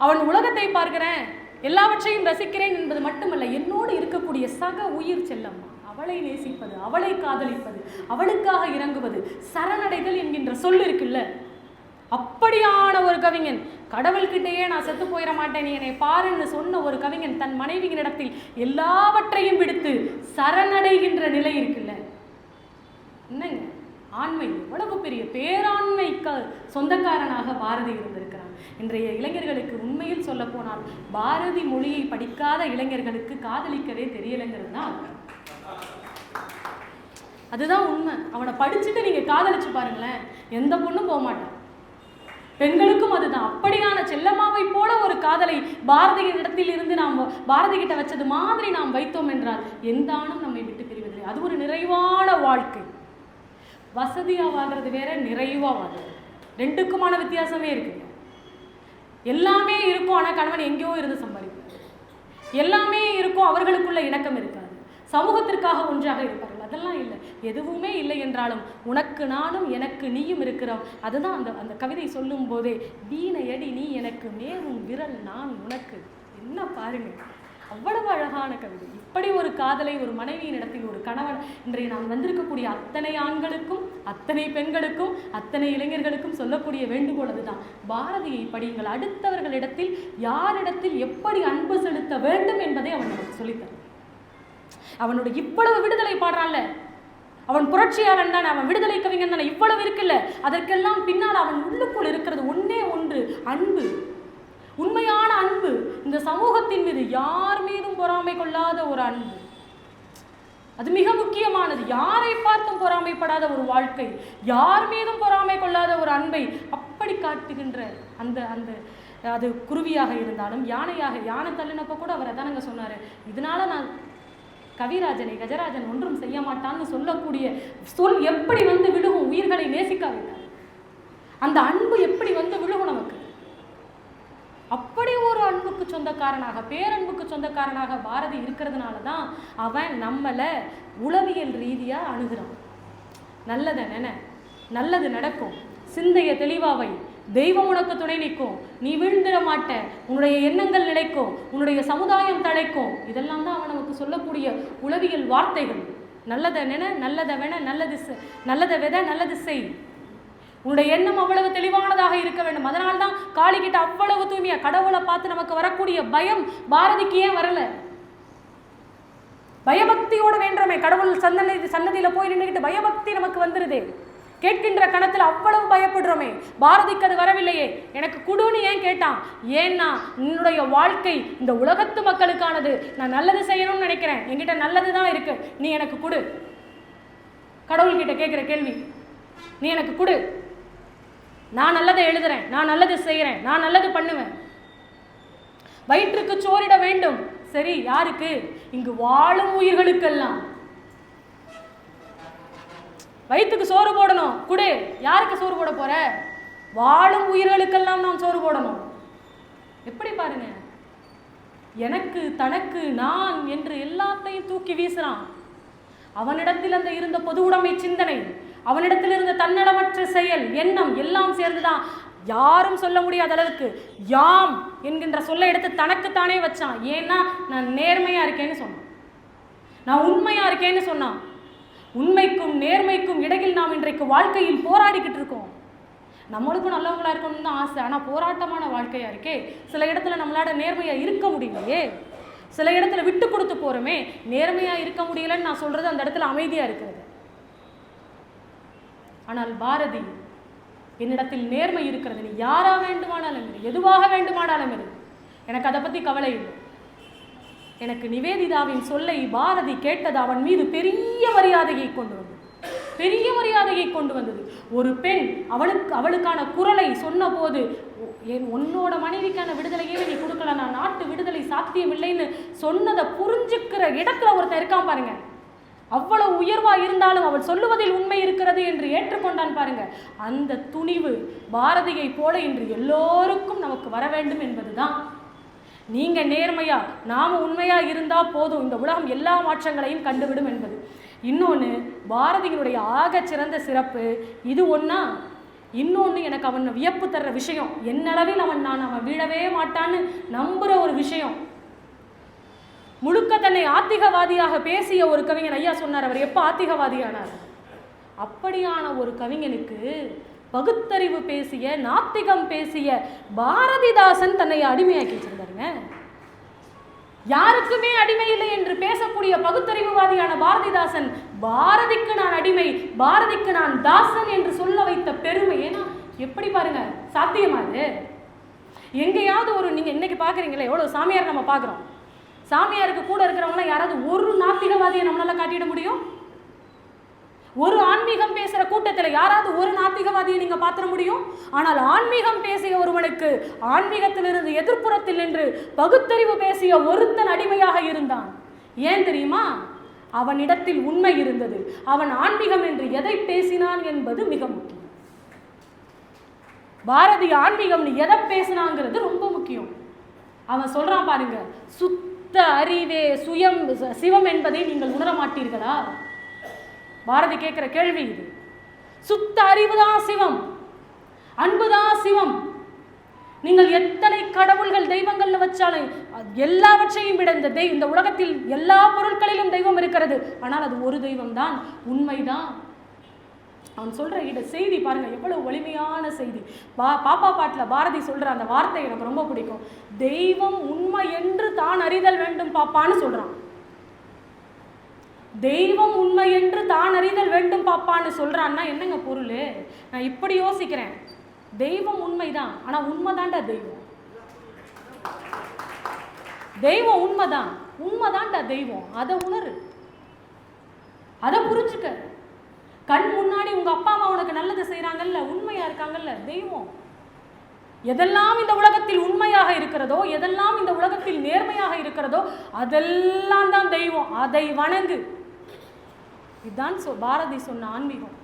A: அவன் உலகத்தை பார்க்கிறேன், எல்லாவற்றையும் ரசிக்கிறேன் என்பது மட்டுமல்ல, என்னோடு இருக்கக்கூடிய சக உயிர் செல்லம்மா, அவளை நேசிப்பது, அவளை காதலிப்பது, அவளுக்காக இறங்குவது, சரணடைதல் என்கின்ற சொல் இருக்குல்ல, அப்படியான ஒரு கவிஞன். கடவுள்கிட்டேயே நான் செத்து போயிட மாட்டேன், நீ என்னை பாருன்னு சொன்ன ஒரு கவிஞன் தன் மனைவியினிடத்தில் எல்லாவற்றையும் விடுத்து சரணடைகின்ற நிலை இருக்குல்ல. என்னங்க ஆண்மை, எவ்வளவு பெரிய பேராண்மைக்கு சொந்தக்காரனாக பாரதி இருந்திருக்கிறான். இன்றைய இளைஞர்களுக்கு உண்மையில் சொல்ல போனால் பாரதி மொழியை படிக்காத இளைஞர்களுக்கு காதலிக்கவே தெரியலைங்கிறது தான் அதுதான் உண்மை. அவனை படிச்சுட்டு நீங்க காதலிச்சு பாருங்களேன், எந்த பொண்ணும் போக மாட்டான். பெண்களுக்கும் அதுதான். அப்படியான செல்லம்மாவை போல ஒரு காதலை பாரதியின் இடத்தில் இருந்து நாம் பாரதி கிட்ட வச்சது மாதிரி நாம் வைத்தோம் என்றால் எந்த ஆணும் நம்மை விட்டு பிரிவதில்லை. அது ஒரு நிறைவான வாழ்க்கை. வசதியா வாழ்றது வேற, நிறைவா வாழ்றது, ரெண்டுக்குமான வித்தியாசமே இருக்குங்க. எல்லாமே இருக்கும், ஆனால் கணவன் எங்கேயோ இருந்து சம்பாதிப்பார். எல்லாமே இருக்கும், அவர்களுக்குள்ள இணக்கம் இருக்காது, சமூகத்திற்காக ஒன்றாக இருப்பார்கள். அதெல்லாம் இல்லை. எதுவுமே இல்லை என்றாலும் உனக்கு நானும் எனக்கு நீயும் இருக்கிறோம். அதுதான் அந்த கவிதை சொல்லும் போதே, வீணையடி நீ எனக்கு, மேவும் விரல் நான் உனக்கு. என்ன பாருங்க, அவ்வளவு அழகான கவிதை. இப்படி ஒரு காதலை ஒரு மனைவியின் இடத்தில் ஒரு கணவன், இன்றைய நாம் வந்திருக்கக்கூடிய அத்தனை ஆண்களுக்கும், அத்தனை பெண்களுக்கும், அத்தனை இளைஞர்களுக்கும் சொல்லக்கூடிய வேண்டுகோள் அதுதான். பாரதியை படியுங்கள். அடுத்தவர்களிடத்தில் யாரிடத்தில் எப்படி அன்பு செலுத்த வேண்டும் என்பதை அவன் நமக்கு சொல்லித்தரான். அவனோட இவ்வளவு விடுதலை பாடுறான்ல, அவன் புரட்சியாளன் தானே, அவன் விடுதலை கவிஞன் தானே, இவ்வளவு இருக்குல்ல. அதற்கெல்லாம் பின்னால் அவன் உள்ளுக்குள் இருக்கிறது ஒன்னே ஒன்று, அன்பு. உண்மையான அன்பு. இந்த சமூகத்தின் மீது யார் மீதும் பொறாமை கொள்ளாத ஒரு அன்பு. அது மிக முக்கியமானது. யாரை பார்த்தும் பொறாமைப்படாத ஒரு வாழ்க்கை, யார் மீதும் பொறாமை கொள்ளாத ஒரு அன்பை அப்படி காட்டுகின்ற அந்த அந்த அது குருவியாக இருந்தாலும் யானை தள்ளினப்ப கூட அவர் அதானங்க சொன்னாரு, இதனால நான் கவிராஜனை கஜராஜன் ஒன்றும் செய்ய மாட்டான்னு சொல்லக்கூடிய சொல் எப்படி வந்து விழுகும் உயிர்களை நேசிக்காவிட்டார். அந்த அன்பு எப்படி வந்து விழுகும் நமக்கு. அப்படி ஒரு அன்புக்கு சொந்தக்காரனாக, பேரன்புக்கு சொந்தக்காரனாக பாரதி இருக்கிறதுனால தான் அவன் நம்மளை உளவியல் ரீதியாக அணுகிறான். நல்லதை நல்லது நடக்கும், சிந்தைய தெளிவாவை, தெய்வம் உனக்கு துணை நிற்கும், நீ வீழ்ந்திட மாட்ட, உன்னுடைய எண்ணங்கள் நிலைக்கும், உன்னுடைய சமுதாயம் தழைக்கும். இதெல்லாம் தான் அவன் நமக்கு சொல்லக்கூடிய உளவியல் வார்த்தைகள். நல்லதை நல்லதை நல்லதை வித நல்லது செய். உன்னுடைய எண்ணம் அவ்வளவு தெளிவானதாக இருக்க வேண்டும். அதனால்தான் காளிகிட்ட அவ்வளவு தூய்மையா கடவுளை பார்த்து நமக்கு வரக்கூடிய பயம் பாரதிக்கு ஏன் வரல? பயபக்தியோடு வேண்டுமே, கடவுள் சன்னதியில போய் நின்றுகிட்டு பயபக்தி நமக்கு வந்துருதே. கேட்கின்ற கணத்தில் அவ்வளவு பயப்படுறோமே, பாரதிக்கு அது வரவில்லையே. எனக்கு குடுன்னு ஏன் கேட்டான்? ஏன்னா என்னுடைய வாழ்க்கை இந்த உலகத்து மக்களுக்கானது, நான் நல்லது செய்யணும்னு நினைக்கிறேன், என்கிட்ட நல்லது தான் இருக்கு, நீ எனக்கு கொடு. கடவுள்கிட்ட கேட்கிற கேள்வி, நீ எனக்கு கொடு, நான் நல்லதை எழுதுறேன், நான் நல்லது செய்கிறேன், நான் நல்லது பண்ணுவேன். வயிற்றுக்கு சோறிட வேண்டும், சரி, யாருக்கு? இங்கு வாழும் உயிர்களுக்கெல்லாம் வயிற்றுக்கு சோறு போடணும், குடு. யாருக்கு சோறு போட போற? வாழும் உயிர்களுக்கெல்லாம் நாம் சோறு போடணும். எப்படி பாருங்க, எனக்கு தனக்கு நான் என்று எல்லாத்தையும் தூக்கி வீசுறான். அவனிடத்தில் அந்த இருந்த பொது உடைமை சிந்தனை, அவனிடத்தில் இருந்த தன்னலமற்ற செயல், எண்ணம் எல்லாம் சேர்ந்துதான் யாரும் சொல்ல முடியாத அளவுக்கு யாம் என்கின்ற சொல்ல எடுத்து தனக்குத்தானே வச்சான். ஏன்னா நான் நேர்மையா இருக்கேன்னு சொன்னான், நான் உண்மையா இருக்கேன்னு சொன்னான். உண்மைக்கும் நேர்மைக்கும் இடையில் நாம் இன்றைக்கு வாழ்க்கையில் போராடிக்கிட்டு இருக்கோம். நம்மளுக்கும் நல்லவங்களா இருக்கணும்னு தான் ஆசை, ஆனால் போராட்டமான வாழ்க்கையா இருக்கே. சில இடத்துல நம்மளால நேர்மையா இருக்க முடியலையே, சில இடத்துல விட்டு கொடுத்து போறோமே. நேர்மையா இருக்க முடியலன்னு நான் சொல்றது அந்த இடத்துல அமைதியா இருக்கிறது. ஆனால் பாரதி, என்னிடத்தில் நேர்மை இருக்கிறது, நீ யாரா வேண்டுமானாலும் இரு, எதுவாக வேண்டுமானாலும் இரு, எனக்கு அதை பத்தி கவலை இல்லை. எனக்கு நிவேதிதாவின் சொல்லை பாரதி கேட்டது அவன் மீது பெரிய மரியாதையை கொண்டு வந்தது, பெரிய மரியாதையை கொண்டு வந்தது. ஒரு பெண் அவளுக்கான குரலை சொன்ன போது, உன்னோட மனைவிக்கான விடுதலையே நீ கொடுக்கல, நான் நாட்டு விடுதலை சாத்தியம் இல்லைன்னு சொன்னதை புரிஞ்சுக்கிற இடத்துல ஒருத்தர் இருக்கான் பாருங்க. அவ்வளவு உயர்வா இருந்தாலும் அவள் சொல்லுவதில் உண்மை இருக்கிறது என்று ஏற்றுக்கொண்டான் பாருங்க. அந்த துணிவு பாரதியை போல இன்று எல்லோருக்கும் நமக்கு வர வேண்டும் என்பதுதான். நீங்க நேர்மையா நாம உண்மையா இருந்தா போதும், இந்த உலகம் எல்லா மாற்றங்களையும் கண்டுவிடும் என்பது. இன்னொன்று, பாரதியினுடைய ஆக சிறந்த சிறப்பு இது ஒன்னா. இன்னொன்று, எனக்கு அவன் வியப்பு தர்ற விஷயம், என்னளவில் அவன் வீழவே மாட்டான்னு நம்புற ஒரு விஷயம். முழுக்க தன்னை ஆத்திகவாதியாக பேசிய ஒரு கவிஞன் ஐயா சொன்னார். அவர் எப்போ ஆத்திகவாதியானார்? அப்படியான ஒரு கவிஞனுக்கு பகுத்தறிவு பேசிய, நாத்திகம் பேசிய பாரதிதாசன் தன்னை அடிமையாக்கி வச்சிருந்தாருங்க. யாருக்குமே அடிமை இல்லை என்று பேசக்கூடிய பகுத்தறிவுவாதியான பாரதிதாசன், பாரதிக்கு நான் அடிமை, பாரதிக்கு நான் தாசன் என்று சொல்ல வைத்த பெருமை. ஏன்னா எப்படி பாருங்க, சாத்தியமாது? எங்கேயாவது ஒரு, நீங்க இன்னைக்கு பாக்குறீங்களே எவ்வளவு சாமியார் நம்ம பாக்குறோம், சாமியாருக்கு கூட இருக்கிறவங்க யாராவது ஒரு நாத்திகவாதியை நம்மளால காட்டிட முடியும்? ஒரு ஆன்மீகம் பேசுற கூட்டத்தில் யாராவது ஒரு நாத்திகவாதியை நீங்க பாத்திர முடியும்? ஆனால் ஆன்மீகம் பேசிய ஒருவனுக்கு ஆன்மீகத்திலிருந்து எதிர்ப்புறத்தில் நின்று பகுத்தறிவு பேசிய ஒருத்தன் அடிமையாக இருந்தான். ஏன் தெரியுமா? அவனிடத்தில் உண்மை இருந்தது. அவன் ஆன்மீகம் என்று எதை பேசினான் என்பது மிக முக்கியம். பாரதி ஆன்மீகம் எதை பேசினாங்கிறது ரொம்ப முக்கியம். அவன் சொல்றான் பாருங்க, சுத்த அறிவே சுயம் சிவம் என்பதை நீங்கள் உணர மாட்டீர்களா? பாரதி கேட்கிற கேள்வி இது. சுத்த அறிவுதான் சிவம், அன்புதான் சிவம். நீங்கள் எத்தனை கடவுள்கள் தெய்வங்கள்ல வச்சாலும் எல்லாவற்றையும் விட இந்த உலகத்தில் எல்லா பொருட்களிலும் தெய்வம் இருக்கிறது. ஆனால் அது ஒரு தெய்வம் தான், உண்மைதான். அவன் சொல்ற செய்தி பாருங்க, எவ்வளவு வலிமையான செய்தி. பாப்பா பாட்டுல பாரதி சொல்ற அந்த வார்த்தை எனக்கு ரொம்ப பிடிக்கும். தெய்வம் உண்மை என்று தான் அறிதல் வேண்டும் பாப்பான்னு சொல்றான். தெய்வம் உண்மை என்று தான் அறிதல் வேண்டும் பாப்பான்னு சொல்றான்னா என்னங்க பொருள்? நான் இப்படி யோசிக்கிறேன், தெய்வம் உண்மைதான், ஆனா உண்மைதான்டா தெய்வம். தெய்வம் உண்மைதான்டா தெய்வம். அதை உணரு, அதை புரிஞ்சுக்க. கண் முன்னாடி உங்க அப்பா அம்மா உனக்கு நல்லது செய்யறாங்கல்ல, உண்மையா இருக்காங்கல்ல, தெய்வம். எதெல்லாம் இந்த உலகத்தில் உண்மையாக இருக்கிறதோ, எதெல்லாம் இந்த உலகத்தில் நேர்மையாக இருக்கிறதோ, அதெல்லாம் தான் தெய்வம். அதை வணங்கு. இதுதான் பாரதி சொன்ன ஆன்மீகம்.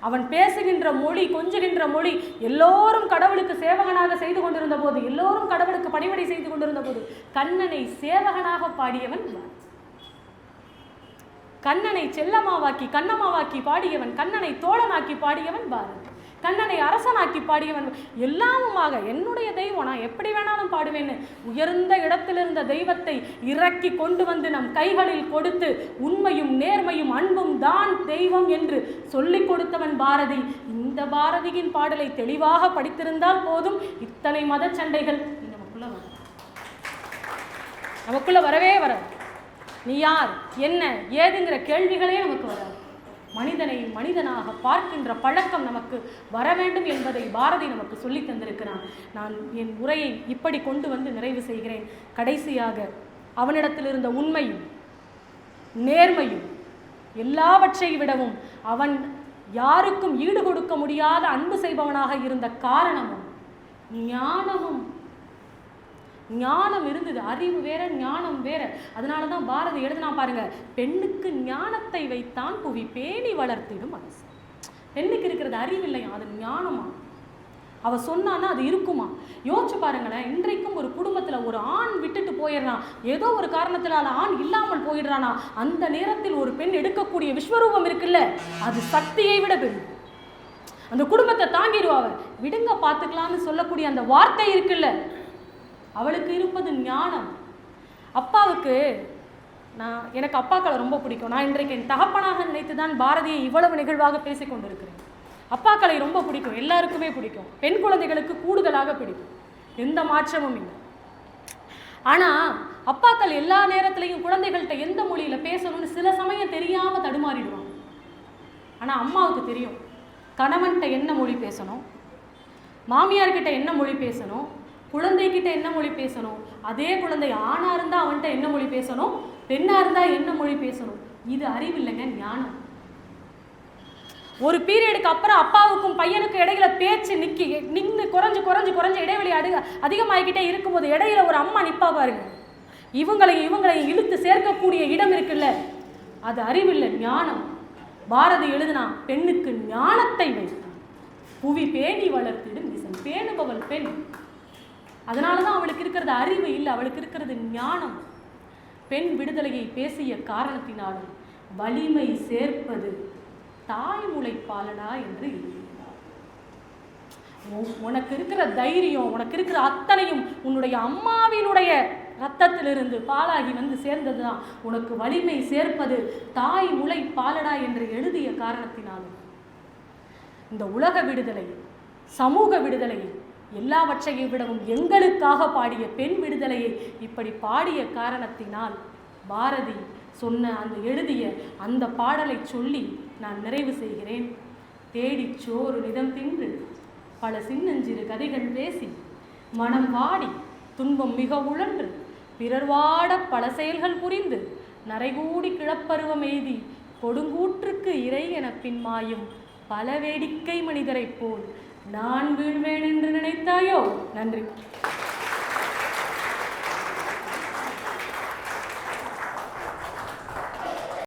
A: அவன் பேசுகின்ற மொழி, கொஞ்சுகின்ற மொழி, எல்லோரும் கடவுளுக்கு சேவகனாக செய்து கொண்டிருந்த போது, எல்லோரும் கடவுளுக்கு பணிவிடை செய்து கொண்டிருந்த போது கண்ணனை சேவகனாக பாடியவன், கண்ணனை செல்லமாவாக்கி கண்ணமாவாக்கி பாடியவன், கண்ணனை தோழனாக்கி பாடியவன் பாரதி, கண்ணனை அரசனாக்கி பாடியவன். எல்லாமுமாக என்னுடைய தெய்வம், நான் எப்படி வேணாலும் பாடுவேன்னு உயர்ந்த இடத்திலிருந்த தெய்வத்தை இறக்கி கொண்டு வந்து நம் கைகளில் கொடுத்து உண்மையும் நேர்மையும் அன்பும் தான் தெய்வம் என்று சொல்லிக் கொடுத்தவன் பாரதி. இந்த பாரதியின் பாடலை தெளிவாக படித்திருந்தால் போதும், இத்தனை மத சண்டைகள் நமக்குள்ள வரவே வராது. நீ யார், என்ன, ஏதுங்கிற கேள்விகளே நமக்கு வராது. மனிதனை மனிதனாக பார்க்கின்ற பழக்கம் நமக்கு வர வேண்டும் என்பதை பாரதி நமக்கு சொல்லி தந்திருக்கிறான். நான் என் உரையை இப்படி கொண்டு வந்து நிறைவு செய்கிறேன். கடைசியாக அவனிடத்தில் இருந்த உண்மையும் நேர்மையும், எல்லாவற்றை விடவும் அவன் யாருக்கும் ஈடு கொடுக்க முடியாத அன்பு செய்பவனாக இருந்த காரணமும் ஞானமும். ஞானம் இருந்தது, அறிவு வேற ஞானம் வேற. அதனால தான் பாரதி எழுதினா பாருங்க, பெண்ணுக்கு ஞானத்தை வைத்தான் புவி பேணி வளர்த்திடும் அரசு. பெண்ணுக்கு இருக்கிறது அறிவு இல்லையா, அது ஞானமா. அவ சொன்னான்னா அது இருக்குமா? யோசிச்சு பாருங்களேன். இன்றைக்கும் ஒரு குடும்பத்தில் ஒரு ஆண் விட்டுட்டு போயிடுறான், ஏதோ ஒரு காரணத்தினால ஆண் இல்லாமல் போயிடுறானா, அந்த நேரத்தில் ஒரு பெண் எடுக்கக்கூடிய விஸ்வரூபம் இருக்குல்ல, அது சக்தியை விட பெரும். அந்த குடும்பத்தை தாங்கிடுவாங்க. விடுங்க பார்த்துக்கலான்னு சொல்லக்கூடிய அந்த வார்த்தை இருக்குல்ல, அவளுக்கு இருப்பது ஞானம். அப்பாவுக்கு எனக்கு அப்பாக்களை ரொம்ப பிடிக்கும். நான் இன்றைக்கு என் தகப்பனாக நினைத்து தான் பாரதியை இவ்வளவு நிகழ்வாக பேசிக் கொண்டிருக்கிறேன். அப்பாக்களை ரொம்ப பிடிக்கும், எல்லாருக்குமே பிடிக்கும். பெண் குழந்தைகளுக்கு கூடுதலாக பிடிக்கும், எந்த மாற்றமும் இல்லை. ஆனால் அப்பாக்கள் எல்லா நேரத்திலையும் குழந்தைகள்கிட்ட எந்த மொழியில் பேசணும்னு சில சமயம் தெரியாமல் தடுமாறிடுவாங்க. ஆனால் அம்மாவுக்கு தெரியும், கணவன்கிட்ட என்ன மொழி பேசணும், மாமியார்கிட்ட என்ன மொழி பேசணும், குழந்தைகிட்ட என்ன மொழி பேசணும், அதே குழந்தை ஆணாக இருந்தால் அவன்கிட்ட என்ன மொழி பேசணும், பெண்ணாக இருந்தால் என்ன மொழி பேசணும். இது அறிவில்லைங்க, ஞானம். ஒரு பீரியடுக்கு அப்புறம் அப்பாவுக்கும் பையனுக்கும் இடையில பேச்சு நின்று குறைஞ்சு இடைவெளி அதிகமாகிக்கிட்டே இருக்கும்போது இடையில ஒரு அம்மா நிப்பா பாருங்க. இவங்களையும் இழுத்து சேர்க்கக்கூடிய இடம் இருக்குல்ல, அது அறிவில்லை, ஞானம். பாரதி எழுதினா, பெண்ணுக்கு ஞானத்தை வைத்தான் புவி பேணி வளர்த்திடும் திசன். பேணுபவள் பெண். அதனாலதான் அவளுக்கு இருக்கிறது அறிவு இல்லை, அவளுக்கு இருக்கிறது ஞானம். பெண் விடுதலையை பேசிய காரணத்தினாலும் வலிமை சேர்ப்பது தாய்மொழி பாலனா என்று எழுதினார். உனக்கு இருக்கிற தைரியம், உனக்கு இருக்கிற அத்தனையும் உன்னுடைய அம்மாவினுடைய ரத்தத்திலிருந்து பாலாகி வந்து சேர்ந்ததுதான். உனக்கு வலிமை சேர்ப்பது தாய்மொழி பாலடா என்று எழுதிய காரணத்தினாலும் இந்த உலக விடுதலை, சமூக விடுதலை, எல்லாவற்றையும் விடவும் எங்களுக்காக பாடிய பெண் விடுதலையை இப்படி பாடிய காரணத்தினால் பாரதி சொன்ன அந்த எழுதிய அந்த பாடலை சொல்லி நான் நிறைவு செய்கிறேன். தேடிச் சோறு நிதம் தின்று பல சின்னஞ்சிறு கதைகள் பேசி மனம் வாடி துன்பம் மிக உழன்று பிறர் வாட பல செயல்கள் புரிந்து நரைகூடி கிளப்பருவம் எய்தி கொடுங்கூற்றுக்கு இறை என பின்மாயும் பல வேடிக்கை மனிதரைப் போல் நான் வீழ்வேன் என்று நினைத்தாயோ? நன்றி.